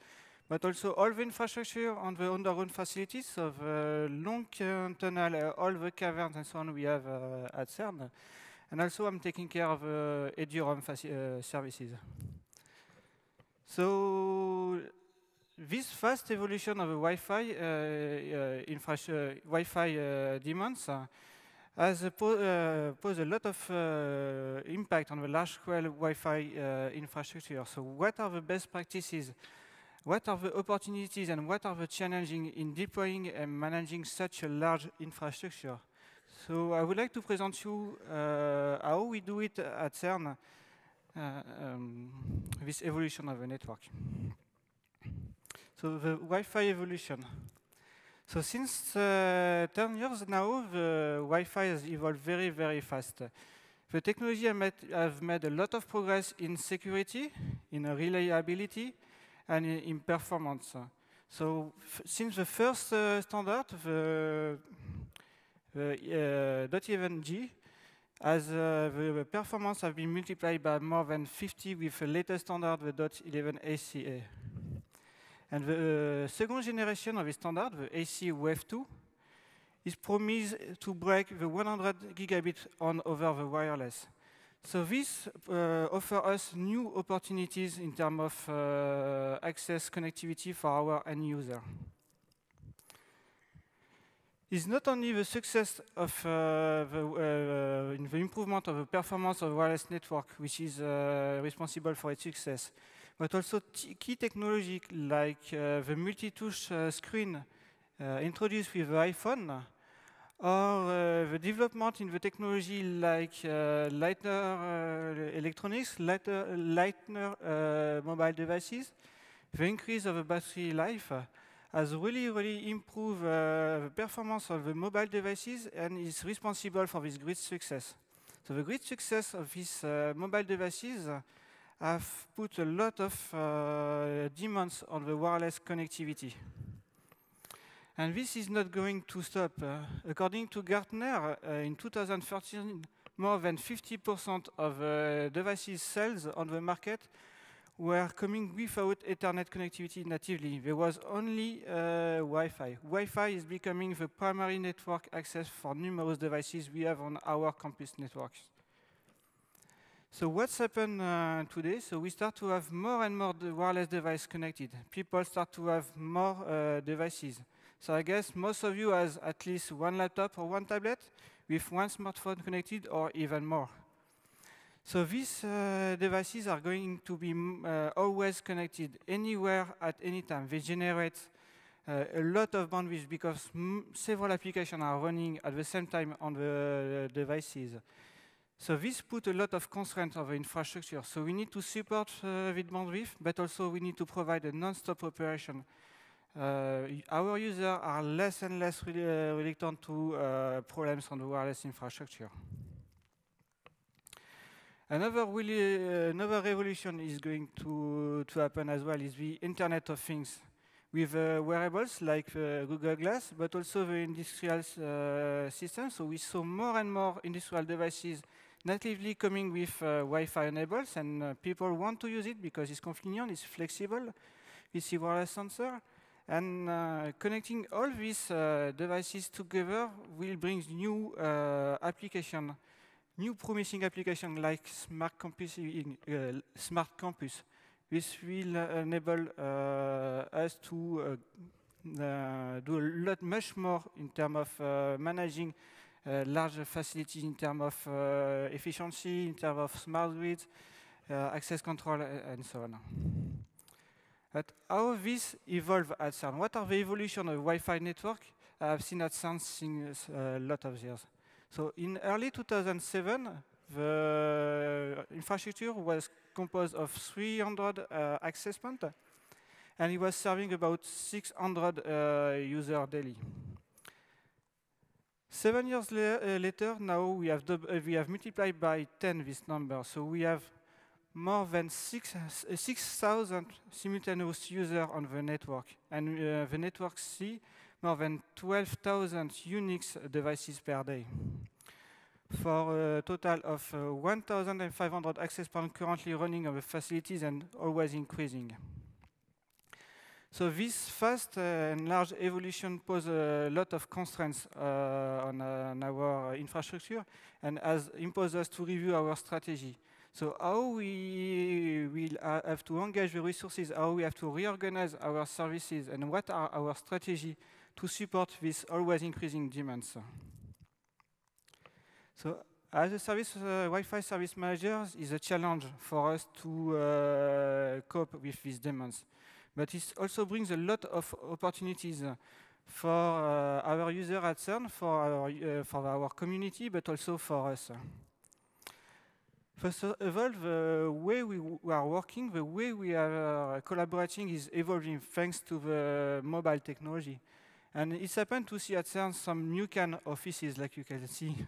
but also all the infrastructure on the underground facilities of long tunnel, all the caverns and so on we have at CERN. And also I'm taking care of EduRoam services. So this fast evolution of Wi-Fi demands has posed a lot of impact on the large-scale Wi-Fi infrastructure. So what are the best practices? What are the opportunities and what are the challenges in deploying and managing such a large infrastructure? So I would like to present you how we do it at CERN, this evolution of the network. So the Wi-Fi evolution. So since 10 years now, the Wi-Fi has evolved very, very fast. The technology have made a lot of progress in security, in reliability, and in performance. So since the first standard, the .11g, as the performance have been multiplied by more than 50 with the latest standard, the .11aca. And the second generation of the standard, the AC Wave 2, is promised to break the 100 gigabit over the wireless. So this offers us new opportunities in terms of access connectivity for our end user. It's not only the success of the improvement of the performance of the wireless network which is responsible for its success, but also key technology like the multi-touch screen introduced with the iPhone, or the development in the technology like lighter electronics, lighter mobile devices, the increase of the battery life has really improved the performance of the mobile devices and is responsible for this great success. So the great success of these mobile devices have put a lot of demands on the wireless connectivity. And this is not going to stop. According to Gartner, in 2013, more than 50% of devices sales on the market were coming without Ethernet connectivity natively. There was only Wi-Fi. Wi-Fi is becoming the primary network access for numerous devices we have on our campus networks. So what's happened today? So we start to have more and more wireless devices connected. People start to have more devices. So I guess most of you has at least one laptop or one tablet with one smartphone connected or even more. So these devices are going to be always connected anywhere at any time. They generate a lot of bandwidth because several applications are running at the same time on the devices. So this put a lot of constraints on the infrastructure. So we need to support with bandwidth, but also we need to provide a non-stop operation. Our users are less and less reluctant to problems on the wireless infrastructure. Another revolution is going to happen as well is the Internet of Things with wearables like Google Glass, but also the industrial systems. So we saw more and more industrial devices natively coming with Wi-Fi enabled, and people want to use it because it's convenient, it's flexible, it's a wireless sensor. And connecting all these devices together will bring new application. New promising applications like smart campus. This will enable us to do much more in terms of managing large facilities, in terms of efficiency, in terms of smart grids, access control, and so on. But how this evolve at CERN? What are the evolution of Wi-Fi network? I've seen at CERN since a lot of years. So in early 2007, the infrastructure was composed of 300 access points, and it was serving about 600 users daily. 7 years later, now we have multiplied by 10 this number. So we have more than 6,000 simultaneous users on the network, and the network sees more than 12,000 unique devices per day, for a total of 1,500 access points currently running on the facilities and always increasing. So this fast and large evolution poses a lot of constraints on our infrastructure and has imposed us to review our strategy. So how we will have to engage the resources, how we have to reorganize our services, and what are our strategy to support this always increasing demands. So as a Wi-Fi service manager, is a challenge for us to cope with these demands. But it also brings a lot of opportunities for our users at CERN, for our community, but also for us. First of all, the way we are working, the way we are collaborating is evolving thanks to the mobile technology. And it's happened to see at CERN some new kind of offices, like you can see.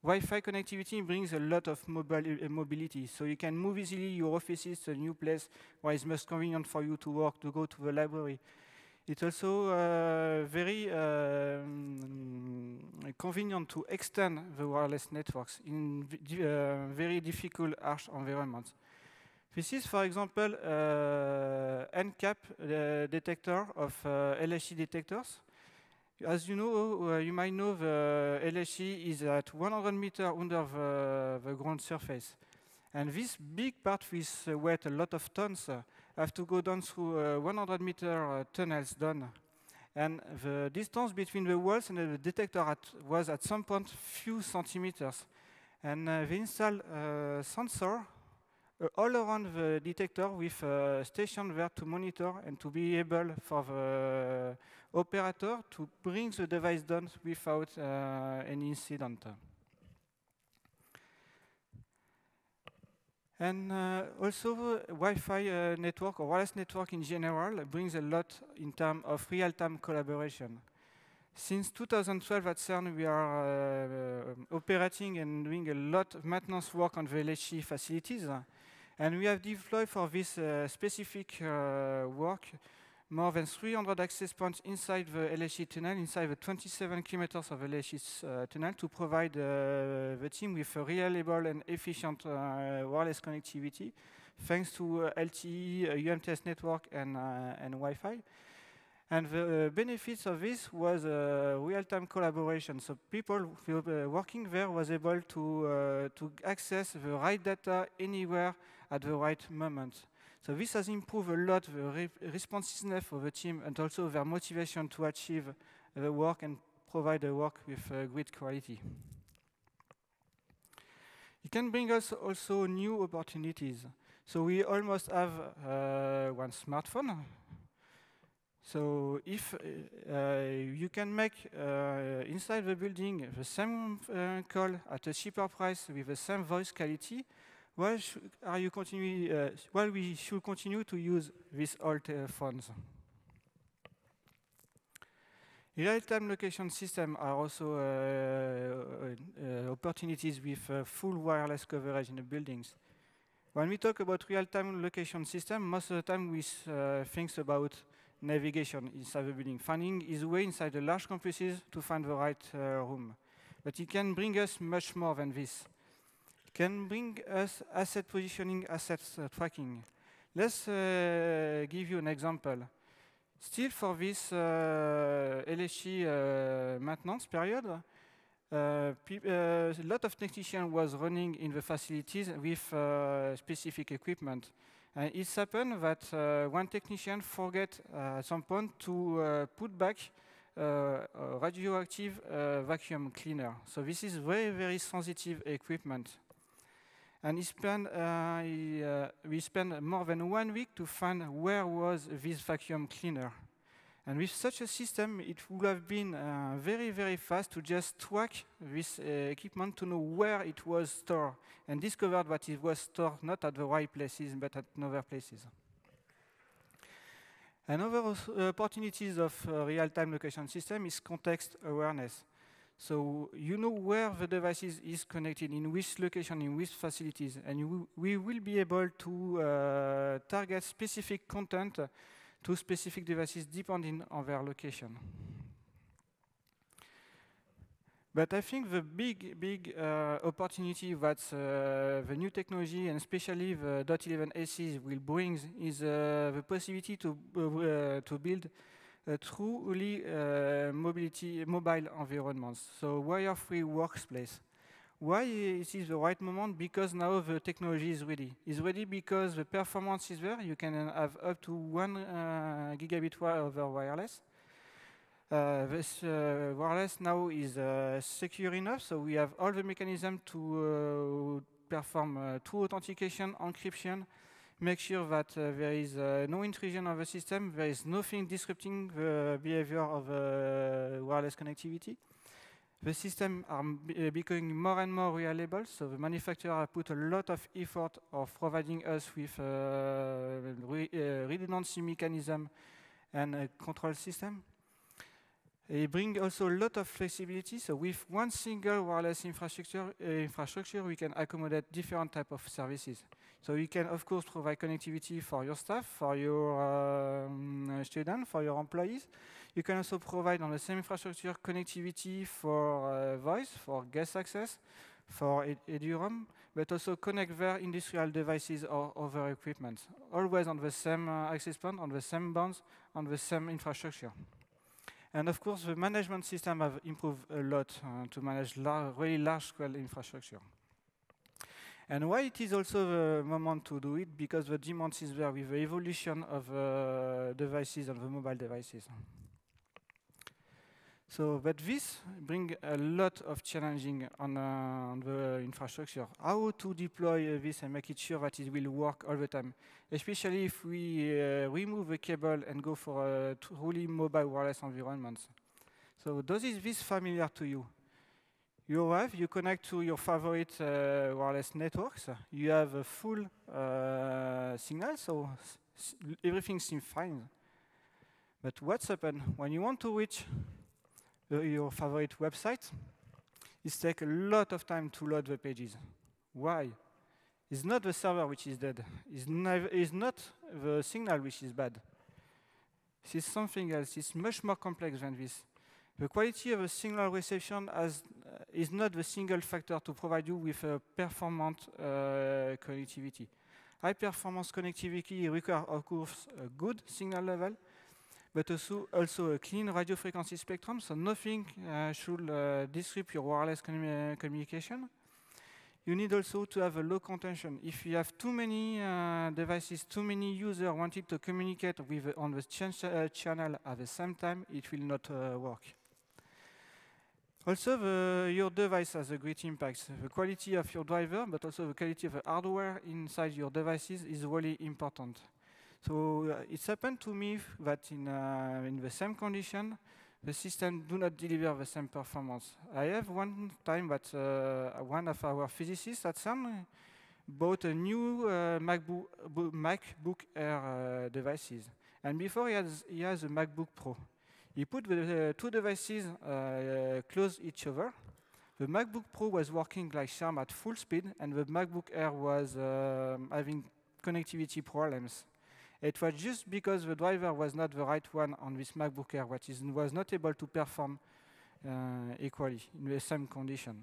Wi-Fi connectivity brings a lot of mobility, so you can move easily your offices to a new place where it's most convenient for you to work, to go to the library. It's also very convenient to extend the wireless networks in very difficult, harsh environments. This is, for example, NCAP detector of LHC detectors. As you know, you might know the LHC is at 100 meters under the ground surface. And this big part with weight, a lot of tons, have to go down through 100-meter tunnels down. And the distance between the walls and the detector was at some point few centimeters. And they installed a sensor all around the detector with a station there to monitor and to be able for the operator to bring the device down without any incident. And also, Wi-Fi network or wireless network in general brings a lot in terms of real-time collaboration. Since 2012 at CERN, we are operating and doing a lot of maintenance work on the LHC facilities. And we have deployed for this specific work more than 300 access points inside the LHC tunnel, inside the 27 kilometers of LHC tunnel, to provide the team with a reliable and efficient wireless connectivity, thanks to LTE, UMTS network, and Wi-Fi. And the benefits of this was real-time collaboration. So people working there was able to access the right data anywhere at the right moment. So this has improved a lot the responsiveness of the team and also their motivation to achieve the work and provide the work with great quality. can bring us also new opportunities. So we almost have one smartphone. So if you can make inside the building the same call at a cheaper price with the same voice quality, why we should continue to use these old phones? Real-time location systems are also opportunities with full wireless coverage in the buildings. When we talk about real-time location system, most of the time we think about navigation inside the building, finding his way inside the large campuses to find the right room. But it can bring us much more than this. It can bring us asset positioning, assets tracking. Let's give you an example. Still for this LHC maintenance period, a lot of technicians was running in the facilities with specific equipment. And it's happened that one technician forget at some point to put back a radioactive vacuum cleaner. So this is very, very sensitive equipment. And we spent more than 1 week to find where was this vacuum cleaner. And with such a system, it would have been very, very fast to just track this equipment to know where it was stored and discovered that it was stored not at the right places, but at other places. Another opportunities of real-time location system is context awareness. So you know where the devices is connected, in which location, in which facilities, and we will be able to target specific content to specific devices depending on their location. But I think the big opportunity that the new technology, and especially the .11 ACs, will bring is the possibility to build a truly mobile environments, so wire-free workplace. Why it is the right moment? Because now the technology is ready. It's ready because the performance is there. You can have up to 1 gigabit over wireless. This wireless now is secure enough, so we have all the mechanism to perform true authentication, encryption, make sure that there is no intrusion of the system, there is nothing disrupting the behavior of wireless connectivity. The systems are becoming more and more reliable, so the manufacturer put a lot of effort of providing us with redundancy mechanism and a control system. It brings also a lot of flexibility, so with one single wireless infrastructure we can accommodate different types of services. So you can, of course, provide connectivity for your staff, for your students, for your employees. You can also provide on the same infrastructure connectivity for voice, for guest access, for EduRoam, but also connect their industrial devices or other equipment, always on the same access point, on the same bands, on the same infrastructure. And of course, the management system have improved a lot to manage really large-scale infrastructure. And why it is also the moment to do it? Because the demand is there with the evolution of devices and the mobile devices. So, but this brings a lot of challenging on the infrastructure. How to deploy this and make it sure that it will work all the time, especially if we remove the cable and go for a truly mobile wireless environment. So, is this familiar to you? You connect to your favorite wireless networks. You have a full signal, so everything seems fine. But what's happened when you want to reach your favorite website? It takes a lot of time to load the pages. Why? It's not the server which is dead. It's not the signal which is bad. This is something else. It's much more complex than this. The quality of a signal reception is not the single factor to provide you with a performant connectivity. High-performance connectivity requires, of course, a good signal level, but also a clean radio frequency spectrum, so nothing should disrupt your wireless communication. You need also to have a low contention. If you have too many devices, too many users wanting to communicate on the channel at the same time, it will not work. Also, your device has a great impact. The quality of your driver, but also the quality of the hardware inside your devices is really important. So it's happened to me that in the same condition, the system do not deliver the same performance. I have one time that one of our physicists at CERN bought a new MacBook Air devices. And before he has a MacBook Pro. He put the two devices close each other. The MacBook Pro was working like charm at full speed, and the MacBook Air was having connectivity problems. It was just because the driver was not the right one on this MacBook Air, which was not able to perform equally in the same condition.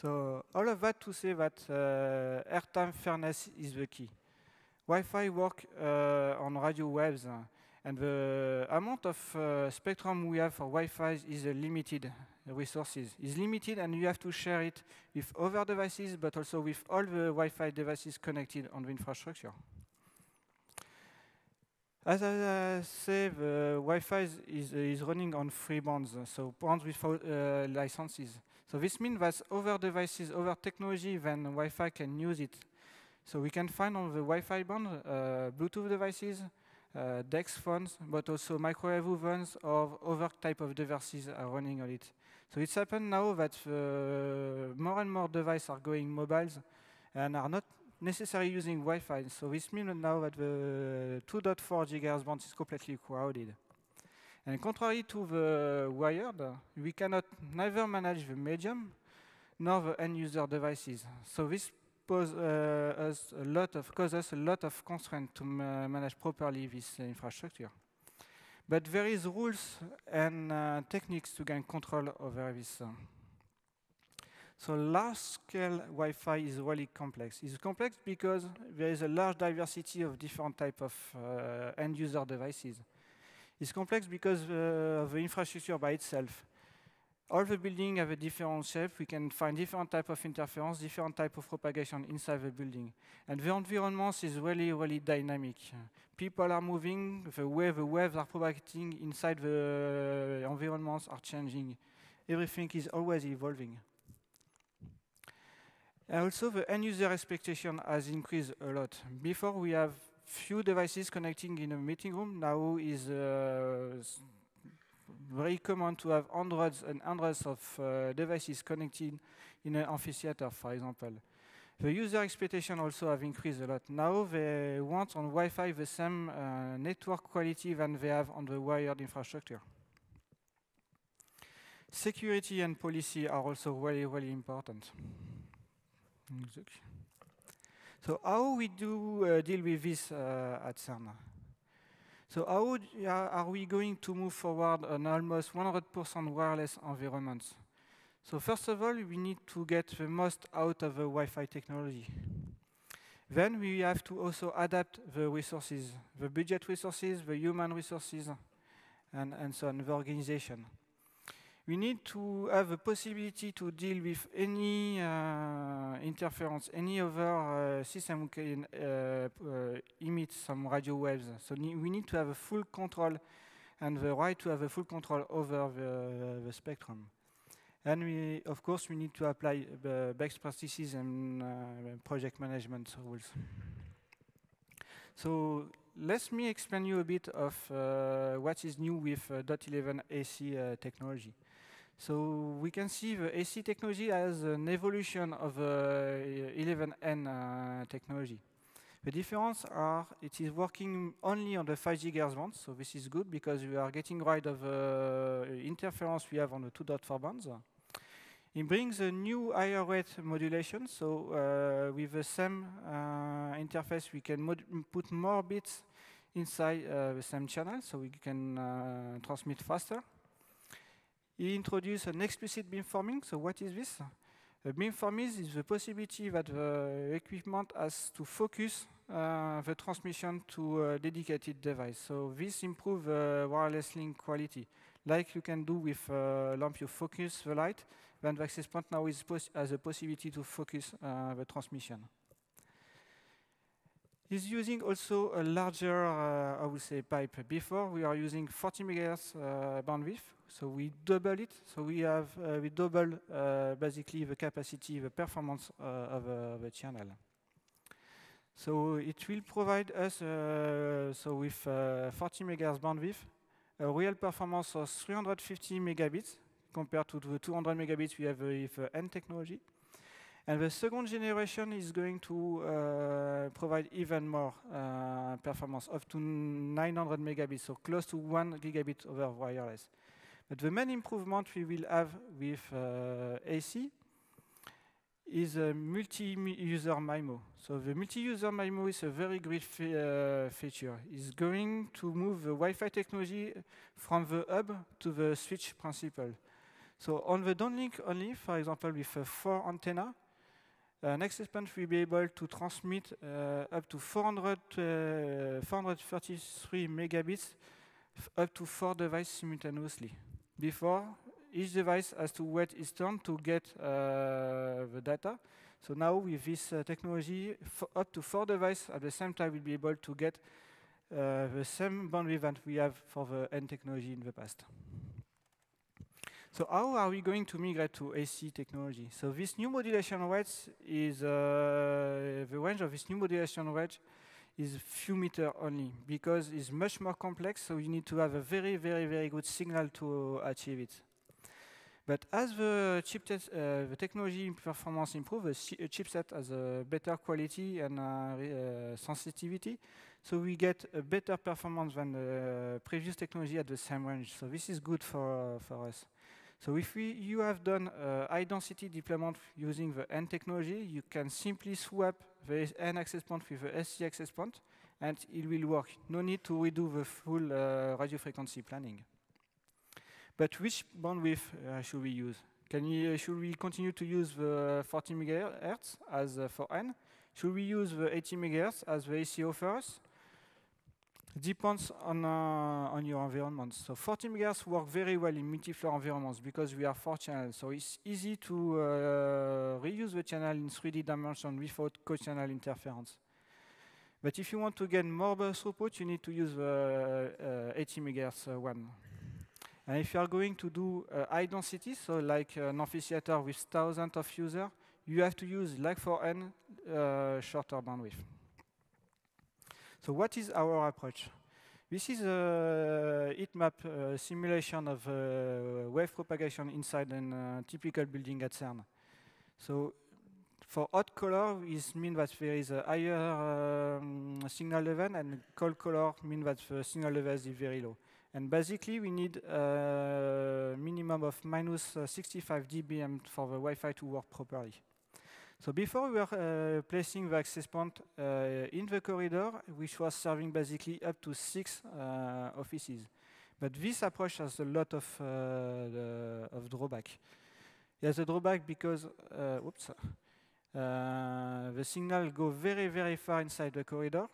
So all of that to say that airtime fairness is the key. Wi-Fi work on radio waves, and the amount of spectrum we have for Wi-Fi is limited resources. It's limited, and you have to share it with other devices, but also with all the Wi-Fi devices connected on the infrastructure. As I say, the Wi-Fi is running on free bands, so bands without licenses. So this means that other devices, other technology than Wi-Fi can use it. So we can find on the Wi-Fi band Bluetooth devices, DeX phones, but also microwave ovens or other type of devices are running on it. So it's happened now that more and more devices are going mobiles and are not necessarily using Wi-Fi. So this means now that the 2.4 GHz band is completely crowded. And contrary to the wired, we cannot neither manage the medium nor the end user devices. So this causes us a lot of constraints to manage properly this infrastructure. But there is rules and techniques to gain control over this. So large-scale Wi-Fi is really complex. It's complex because there is a large diversity of different types of end-user devices. It's complex because of the infrastructure by itself. All the buildings have a different shape. We can find different type of interference, different type of propagation inside the building. And the environment is really, really dynamic. People are moving, the way the waves are propagating inside the environments are changing. Everything is always evolving. And also, the end-user expectation has increased a lot. Before, we have few devices connecting in a meeting room. Now is very common to have hundreds and hundreds of devices connected in an amphitheater, for example. The user expectation also have increased a lot. Now they want on Wi-Fi the same network quality than they have on the wired infrastructure. Security and policy are also really, really important. So how we do deal with this at CERN? So how are we going to move forward on almost 100% wireless environments? So first of all, we need to get the most out of the Wi-Fi technology. Then we have to also adapt the resources, the budget resources, the human resources, and so on, the organization. We need to have a possibility to deal with any interference, any other system can emit some radio waves. So we need to have a full control and the right to have a full control over the spectrum. And of course, we need to apply the best practices and project management rules. So let me explain you a bit of what is new with .11 AC technology. So we can see the AC technology as an evolution of 11N technology. The difference are it is working only on the 5 GHz band, so this is good because we are getting rid of interference we have on the 2.4 bands. It brings a new higher rate modulation, so with the same interface we can put more bits inside the same channel, so we can transmit faster. He introduced an explicit beamforming. So what is this? Beamforming is the possibility that the equipment has to focus the transmission to a dedicated device. So this improves wireless link quality. Like you can do with lamp, you focus the light, then the access point now has a possibility to focus the transmission. Is using also a larger, I would say, pipe. Before we are using 40 megahertz bandwidth, so we double it. So we double basically the capacity, the performance of the channel. So it will provide us, so with 40 megahertz bandwidth, a real performance of 350 megabits compared to the 200 megabits we have with N technology. And the second generation is going to provide even more performance, up to 900 megabits, so close to 1 gigabit over wireless. But the main improvement we will have with AC is a multi-user MIMO. So the multi-user MIMO is a very great feature. It's going to move the Wi-Fi technology from the hub to the switch principle. So on the downlink only, for example, with 4 antenna, an access point will be able to transmit up to 433 megabits up to 4 devices simultaneously. Before, each device has to wait its turn to get the data. So now with this technology, up to 4 devices at the same time will be able to get the same bandwidth that we have for the N technology in the past. So how are we going to migrate to AC technology? So this new modulation rate is, the range of this new modulation rate is few meters only, because it's much more complex, so you need to have a very, very, very good signal to achieve it. But as the chipset, the technology performance improves, the chipset has a better quality and sensitivity, so we get a better performance than the previous technology at the same range. So this is good for us. So if you have done high density deployment using the N technology, you can simply swap the N access point with the SC access point, and it will work. No need to redo the full radio frequency planning. But which bandwidth should we use? Should we continue to use the 40 megahertz as for N? Should we use the 80 megahertz as the AC offers? Depends on your environment. So 40 megahertz work very well in multi-floor environments because we have 4 channels. So it's easy to reuse the channel in 3D dimension without co-channel interference. But if you want to get more bus throughput, you need to use the 80 megahertz one. And if you are going to do high density, so like an amphitheater with thousands of users, you have to use, like for N, shorter bandwidth. So what is our approach? This is a heat map simulation of wave propagation inside a typical building at CERN. So for hot color, it means that there is a higher signal level, and cold color means that the signal level is very low. And basically, we need a minimum of minus 65 dBm for the Wi-Fi to work properly. So before we were placing the access point in the corridor, which was serving basically up to 6 offices. But this approach has a lot of drawback. It has a drawback because the signal goes very, very far inside the corridor,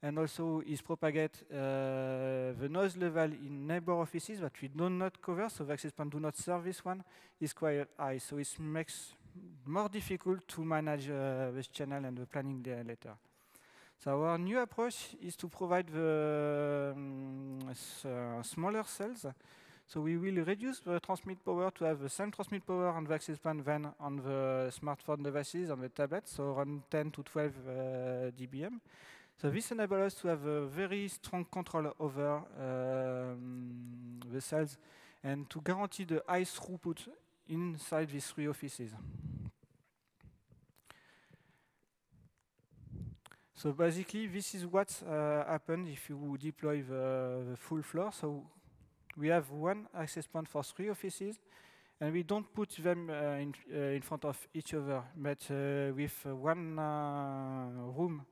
and also is propagate the noise level in neighbor offices that we do not cover, so the access point do not serve this one, is quite high. So it makes more difficult to manage this channel and the planning later. So our new approach is to provide the smaller cells. So we will reduce the transmit power to have the same transmit power on the access point than on the smartphone devices, on the tablet, so around 10 to 12 dBm. So this enables us to have a very strong control over the cells and to guarantee the high throughput inside these 3 offices. So basically, this is what happens if you deploy the full floor. So we have one access point for 3 offices, and we don't put them in front of each other, but with one room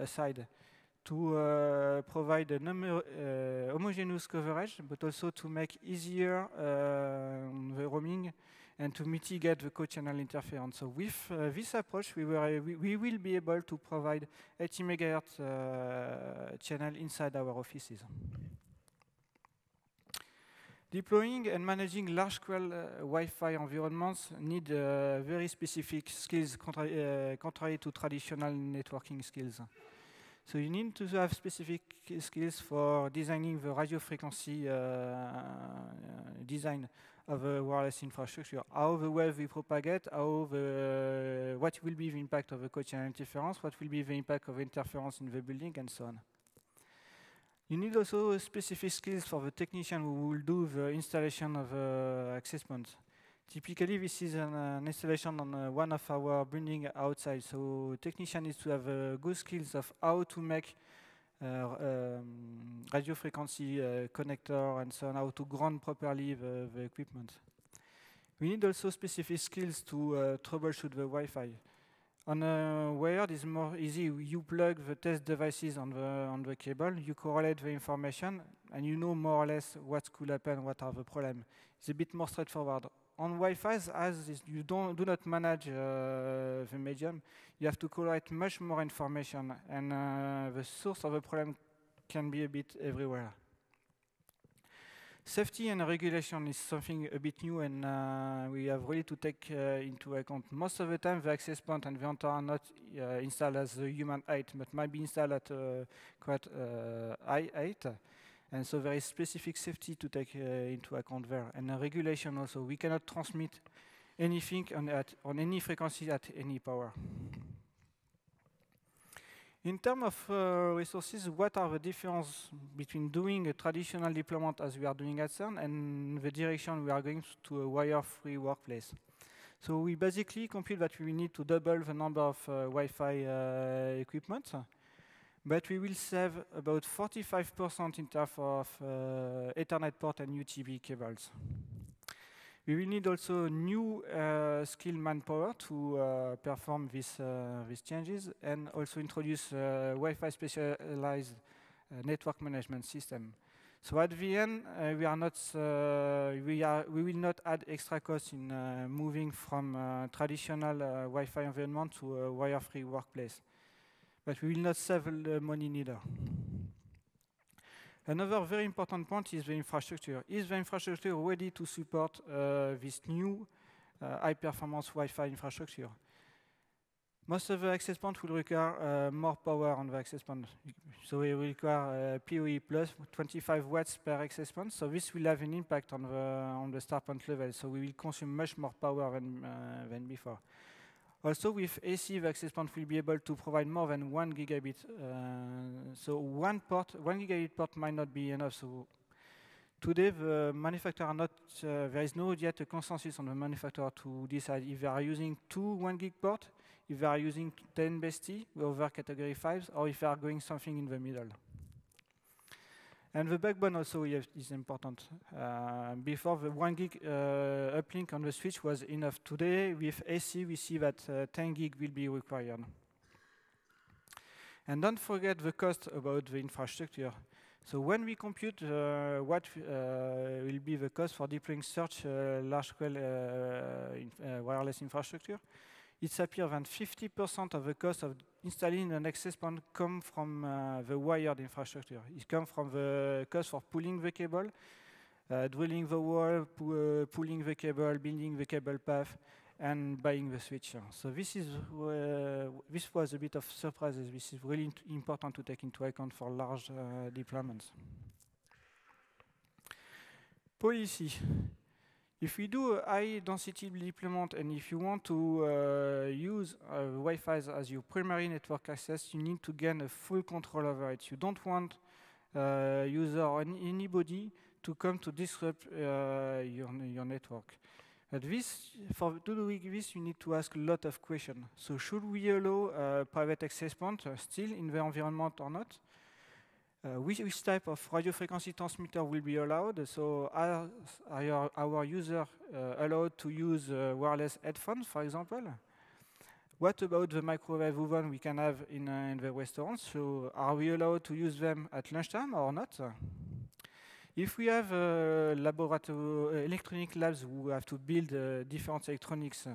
aside to provide a homogeneous coverage, but also to make easier the roaming and to mitigate the co-channel interference. So with this approach, we will be able to provide 80 megahertz channel inside our offices. Deploying and managing large-scale Wi-Fi environments need very specific skills, contrary to traditional networking skills. So you need to have specific skills for designing the radio frequency design of a wireless infrastructure, how the wave will propagate, what will be the impact of the co-channel interference, what will be the impact of interference in the building, and so on. You need also specific skills for the technician who will do the installation of access points. Typically, this is an installation on one of our buildings outside, so technician needs to have good skills of how to make radio frequency connector and so on, how to ground properly the equipment. We need also specific skills to troubleshoot the Wi-Fi. On a wired, it's more easy. You plug the test devices on the cable, you correlate the information, and you know more or less what could happen, what are the problems. It's a bit more straightforward. On Wi-Fi, as you do not manage the medium, you have to collect much more information, and the source of the problem can be a bit everywhere. Safety and regulation is something a bit new, and we have really to take into account. Most of the time, the access point and the antenna are not installed as a human height, but might be installed at quite high height. And so there is specific safety to take into account there, and regulation also. We cannot transmit anything on any frequency at any power. In terms of resources, what are the differences between doing a traditional deployment as we are doing at CERN and the direction we are going to a wire-free workplace? So we basically compute that we need to double the number of Wi-Fi equipment, but we will save about 45% in terms of Ethernet port and UTB cables. We will need also new skilled manpower to perform these changes, and also introduce Wi-Fi specialized network management system. So at the end, we will not add extra costs in moving from traditional Wi-Fi environment to a wire-free workplace, but we will not save the money neither. Another very important point is the infrastructure. Is the infrastructure ready to support this new high-performance Wi-Fi infrastructure? Most of the access points will require more power on the access point. So we will require PoE plus 25 watts per access point. So this will have an impact on the start point level. So we will consume much more power than before. Also, with AC, the access point will be able to provide more than 1 gigabit. So one gigabit port might not be enough. So today, the manufacturer are not. There is no yet a consensus on the manufacturer to decide if they are using 2 1 gig port, if they are using 10 BST over category 5s, or if they are going something in the middle. And the backbone also is important. Before, the 1 gig uplink on the switch was enough. Today, with AC, we see that 10 gig will be required. And don't forget the cost about the infrastructure. So when we compute what will be the cost for deploying such large-scale wireless infrastructure, it appears that 50% of the cost of installing an access point come from the wired infrastructure. It comes from the cost for pulling the cable, drilling the wall, pulling the cable, building the cable path, and buying the switch. So this was a bit of surprise. This is really important to take into account for large deployments. Policy. If we do a high-density deployment, and if you want to use Wi-Fi as your primary network access, you need to gain a full control over it. You don't want user or anybody to come to disrupt your network. But to do this, you need to ask a lot of questions. So should we allow private access point still in the environment or not? Which type of radio frequency transmitter will be allowed? So are our users allowed to use wireless headphones, for example? What about the microwave oven we can have in the restaurants? So are we allowed to use them at lunchtime or not? If we have electronic labs who have to build different electronics,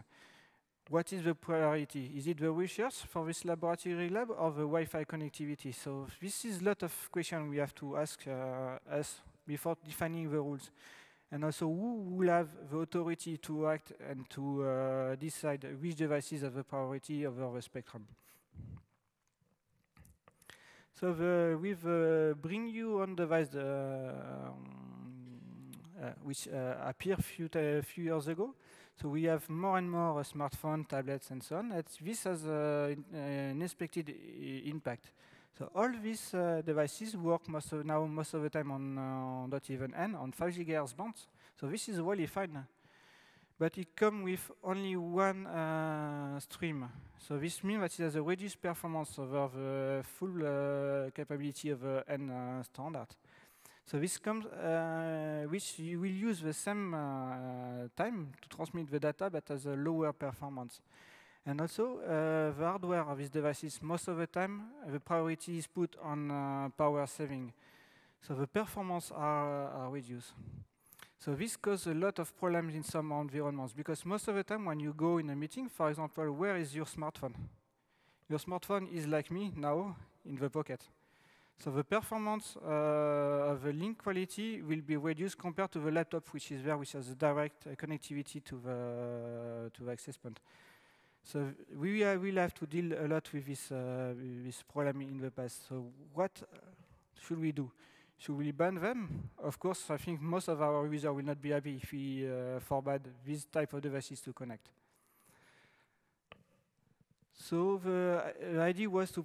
what is the priority? Is it the research for this laboratory lab or the Wi-Fi connectivity? So this is a lot of questions we have to ask us before defining the rules. And also, who will have the authority to act and to decide which devices have the priority over the spectrum. So we've bring you on device which appeared a few years ago. So we have more and more smartphones, tablets, and so on. This has an unexpected impact. So all these devices work most of the time on not even N, on 5 GHz bands. So this is really fine. But it comes with only one stream. So this means that it has a reduced performance over the full capability of the N standard. So this comes, which you will use the same time to transmit the data, but has a lower performance. And also, the hardware of these devices, most of the time, the priority is put on power saving. So the performance are reduced. So this causes a lot of problems in some environments, because most of the time when you go in a meeting, for example, where is your smartphone? Your smartphone is like me now, in the pocket. So the performance of the link quality will be reduced compared to the laptop, which is there, which has a direct connectivity to the access point. So we will have to deal a lot with this problem in the past. So what should we do? Should we ban them? Of course, I think most of our users will not be happy if we forbade this type of devices to connect. So the idea was to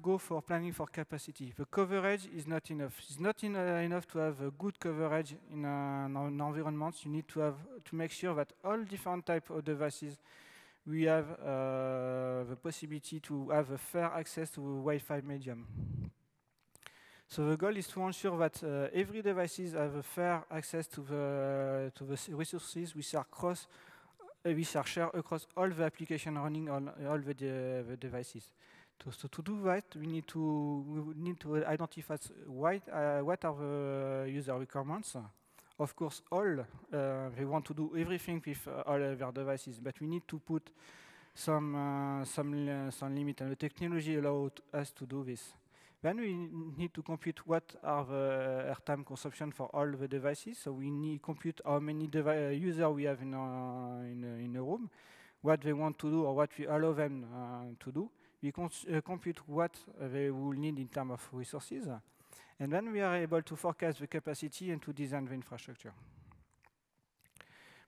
go for planning for capacity. The coverage is not enough. It's not enough to have a good coverage in an environment. You need to make sure that all different types of devices, we have the possibility to have a fair access to Wi-Fi medium. So the goal is to ensure that every devices have a fair access to the resources which are shared across all the applications running on all the devices. So to do that, we need to identify what are the user requirements. Of course, all they want to do everything with all their devices, but we need to put some limit, and the technology allows us to do this. Then we need to compute what are the airtime consumption for all the devices. So we need to compute how many users we have in a room, what they want to do or what we allow them to do. We compute what they will need in terms of resources. And then we are able to forecast the capacity and to design the infrastructure.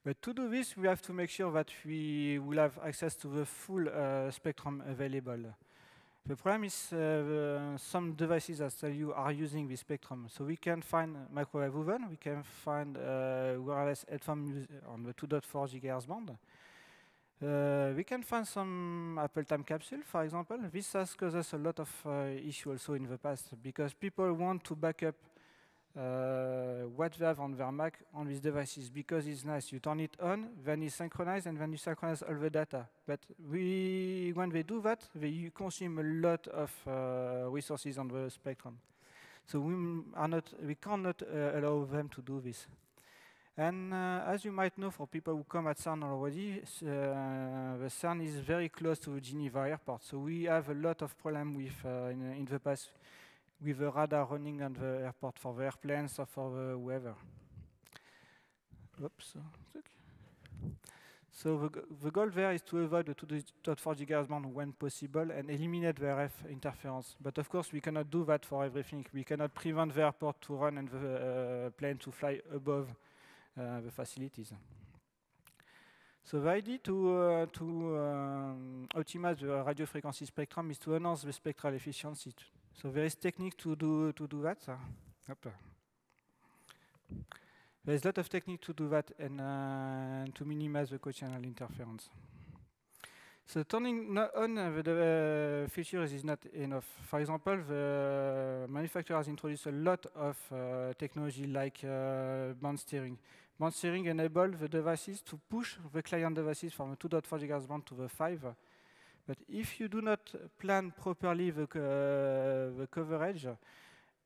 But to do this, we have to make sure that we will have access to the full spectrum available. The problem is some devices, as I tell you, are using this spectrum. So we can find microwave oven, we can find wireless headphone on the 2.4 GHz band. We can find some Apple time capsule, for example. This has caused us a lot of issues also in the past, because people want to back up what they have on their Mac on these devices, because it's nice. You turn it on, then it's synchronized, and then you synchronize all the data. But when they do that, they consume a lot of resources on the spectrum. So we cannot allow them to do this. And as you might know, for people who come at CERN already, the CERN is very close to Geneva Airport. So we have a lot of problems with in the past with the radar running on the airport for the airplanes or for the weather. Oops. So the goal there is to avoid the 2.4 GHz band when possible and eliminate the RF interference. But of course, we cannot do that for everything. We cannot prevent the airport to run and the plane to fly above the facilities. So the idea to optimize the radio frequency spectrum is to enhance the spectral efficiency. So there is technique to do that. There is a lot of technique to do that and to minimize the co-channel interference. So turning on the features is not enough. For example, the manufacturer has introduced a lot of technology like band steering. Band steering enables the devices to push the client devices from a 2.4 GHz band to the 5. But if you do not plan properly the coverage,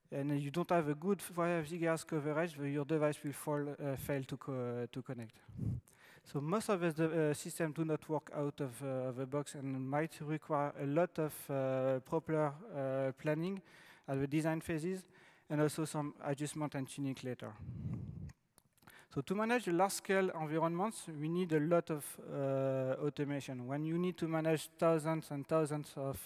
and you don't have a good 5 GHz coverage, your device will fail to connect. So most of the systems do not work out of the box and might require a lot of proper planning at the design phases, and also some adjustment and tuning later. So to manage large-scale environments, we need a lot of automation. When you need to manage thousands and thousands of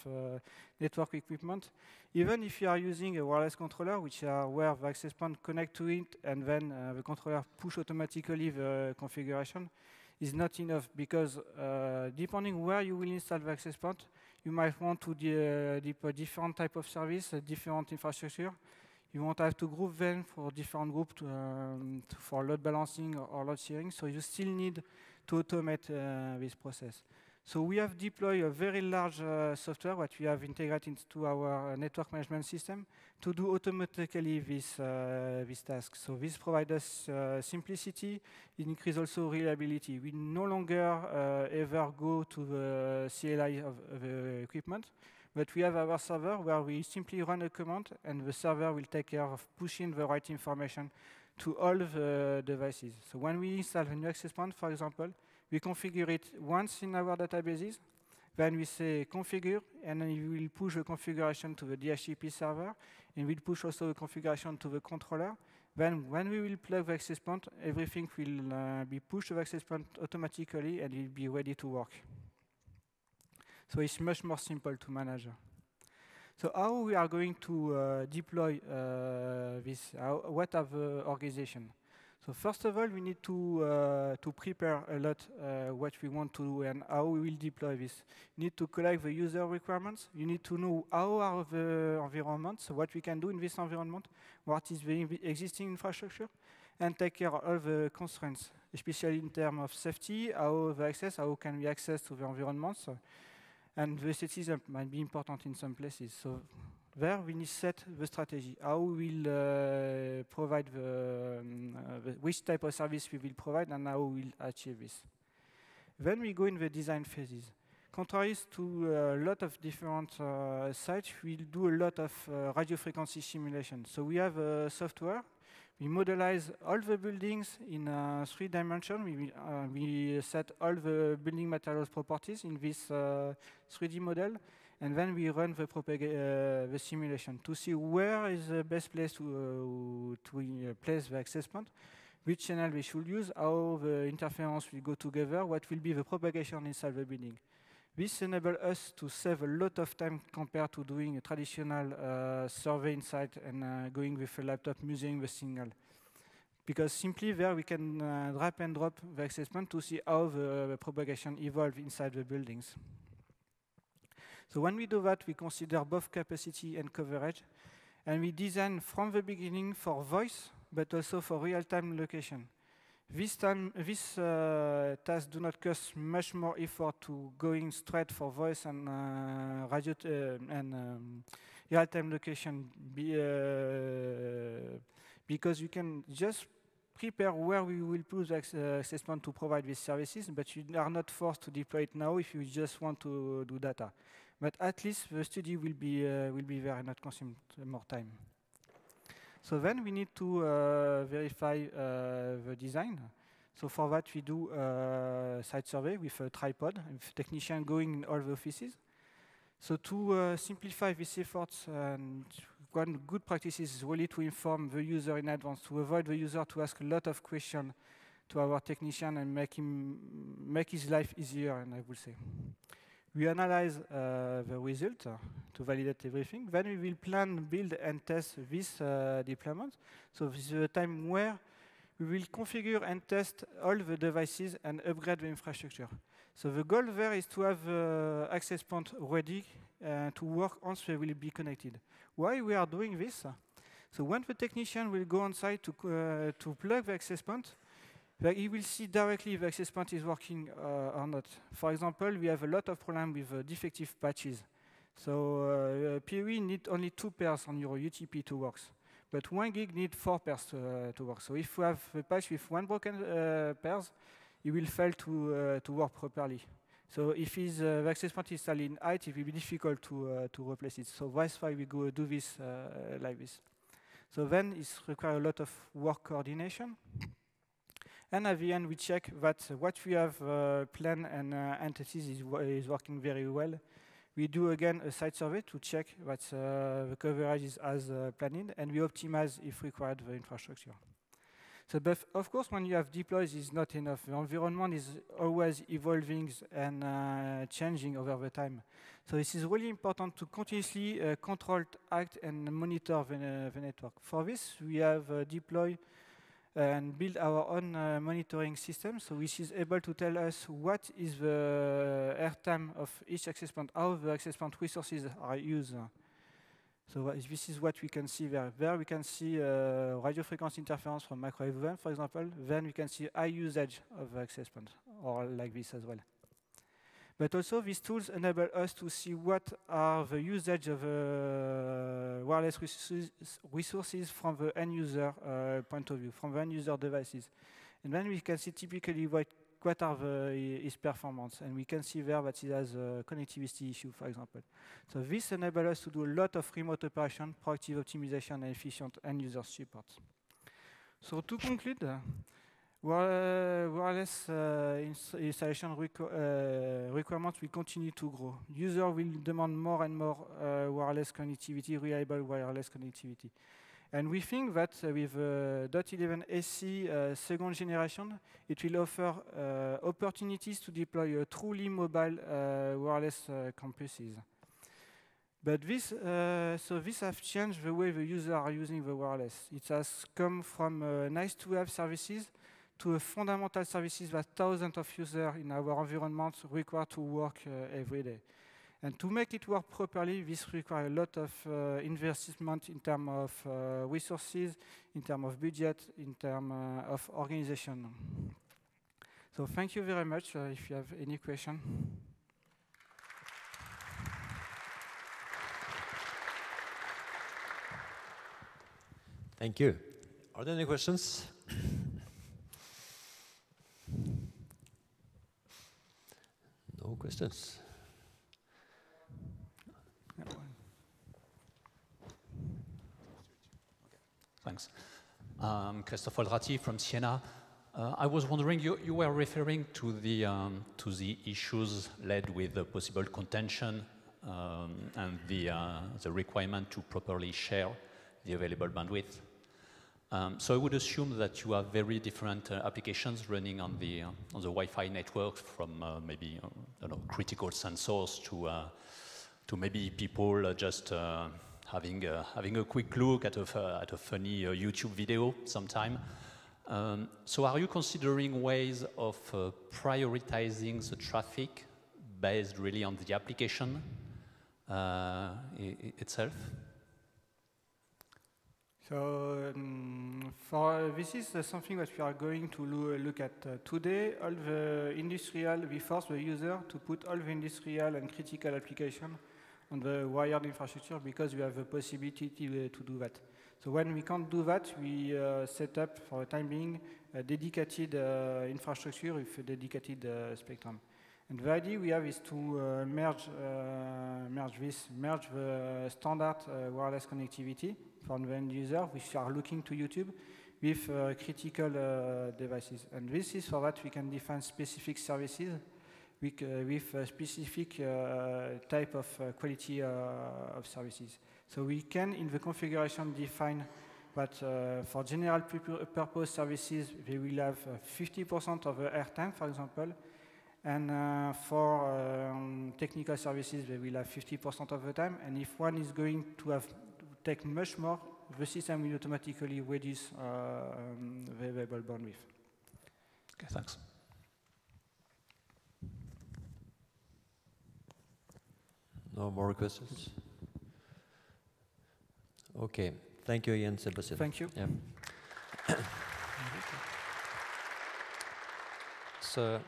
network equipment, even if you are using a wireless controller, which are where the access point connect to it, and then the controller push automatically the configuration, is not enough, because depending where you will install the access point, you might want to deploy different type of service, different infrastructure. You won't have to group them for different groups for load balancing or load sharing, so you still need to automate this process. So we have deployed a very large software that we have integrated into our network management system to do automatically this task. So this provides us simplicity, it increases also reliability. We no longer ever go to the CLI of the equipment, but we have our server where we simply run a command and the server will take care of pushing the right information to all the devices. So when we install a new access point, for example, we configure it once in our databases, then we say configure, and then we will push the configuration to the DHCP server, and we'll push also the configuration to the controller. Then when we will plug the access point, everything will be pushed to the access point automatically and it will be ready to work. So it's much more simple to manage. So how we are going to deploy this? What are the organization? So first of all, we need to prepare a lot what we want to do and how we will deploy this. You need to collect the user requirements. You need to know how are the environments, so what we can do in this environment, what is the existing infrastructure, and take care of all the constraints, especially in terms of safety, how can we access to the environments. And the citizen might be important in some places. So there we need to set the strategy. How we will provide which type of service we will provide and how we will achieve this. Then we go in the design phases. Contrary to a lot of different sites, we'll do a lot of radio frequency simulation. So we have a software. We modelize all the buildings in 3 dimensions. We set all the building materials properties in this 3D model, and then we run the simulation to see where is the best place to place the access point, which channel we should use, how the interference will go together, what will be the propagation inside the building. This enables us to save a lot of time compared to doing a traditional survey inside and going with a laptop measuring the signal. Because simply there we can drag and drop the access point to see how the propagation evolves inside the buildings. So when we do that, we consider both capacity and coverage, and we design from the beginning for voice, but also for real-time location. This tasks do not cost much more effort to going straight for voice and radio and real-time location because you can just prepare where we will put the access point to provide these services, but you are not forced to deploy it now if you just want to do data. But at least the study will be there and not consume more time. So then we need to verify the design. So for that we do a site survey with a tripod, with technician going in all the offices. So to simplify these efforts, one good practice is really to inform the user in advance, to avoid the user to ask a lot of questions to our technician and make his life easier, and I would say. We analyze the result to validate everything. Then we will plan, build, and test this deployment. So this is a time where we will configure and test all the devices and upgrade the infrastructure. So the goal there is to have access point ready to work once they will be connected. Why we are doing this? So when the technician will go on site to plug the access point, he will see directly if the access point is working or not. For example, we have a lot of problems with defective patches. So PoE need only 2 pairs on your UTP to work, but 1 gig need 4 pairs to work. So if you have a patch with 1 broken pairs, it will fail to work properly. So if the access point is installed in height, it will be difficult to replace it. So that's why we go do this like this. So then it requires a lot of work coordination. And at the end, we check that what we have planned and entities is working very well. We do again a site survey to check that the coverage is as planned, and we optimize, if required, the infrastructure. So, but of course, when you have deploys, it's not enough. The environment is always evolving and changing over the time. So this is really important to continuously control, act, and monitor the network. For this, we have deployed and build our own monitoring system, so which is able to tell us what is the airtime of each access point, how the access point resources are used. So this is what we can see there. There we can see radio frequency interference from microwave band, for example. Then we can see high usage of the access point, or like this as well. But also these tools enable us to see what are the usage of wireless resources from the end user point of view, from the end user devices. And then we can see typically what are its performance. And we can see there that it has a connectivity issue, for example. So this enables us to do a lot of remote operation, proactive optimization, and efficient end user support. So to conclude, wireless installation requirements will continue to grow. Users will demand more and more wireless connectivity, reliable wireless connectivity. And we think that with .11ac second generation, it will offer opportunities to deploy truly mobile wireless campuses. But this has changed the way the users are using the wireless. It has come from nice-to-have services to fundamental services that thousands of users in our environment require to work every day. And to make it work properly, this requires a lot of investment in terms of resources, in terms of budget, in terms of organization. So thank you very much. If you have any question. Thank you. Are there any questions? No questions. Thanks. Christophe Oldrati from Siena. I was wondering, you were referring to the issues led with the possible contention and the requirement to properly share the available bandwidth. So I would assume that you have very different applications running on the Wi-Fi network, from maybe I don't know, critical sensors to maybe people just having a quick look at a funny YouTube video sometime. So are you considering ways of prioritizing the traffic based really on the application itself? So this is something that we are going to look at today. All the industrial, we force the user to put all the industrial and critical application on the wired infrastructure because we have the possibility to do that. So when we can't do that, we set up for the time being a dedicated infrastructure with a dedicated spectrum. And the idea we have is to merge the standard wireless connectivity from the end user, which are looking to YouTube, with critical devices. And this is for that we can define specific services with a specific type of quality of services. So we can, in the configuration, define that for general purpose services, they will have 50% of the airtime, for example, and for technical services, they will have 50% of the time. And if one is going to take much more, the system will automatically reduce the available bandwidth. Okay, thanks. No more questions? Okay. Thank you again, Sebastien. Thank you. Yeah. So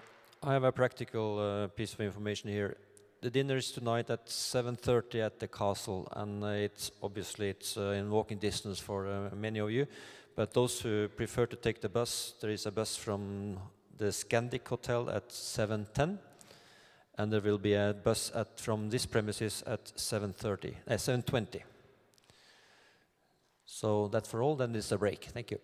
I have a practical piece of information here. The dinner is tonight at 7:30 at the castle, and it's in walking distance for many of you. But those who prefer to take the bus, there is a bus from the Scandic Hotel at 7:10, and there will be a bus from this premises at 7:20. So that's for all. Then there's a break. Thank you.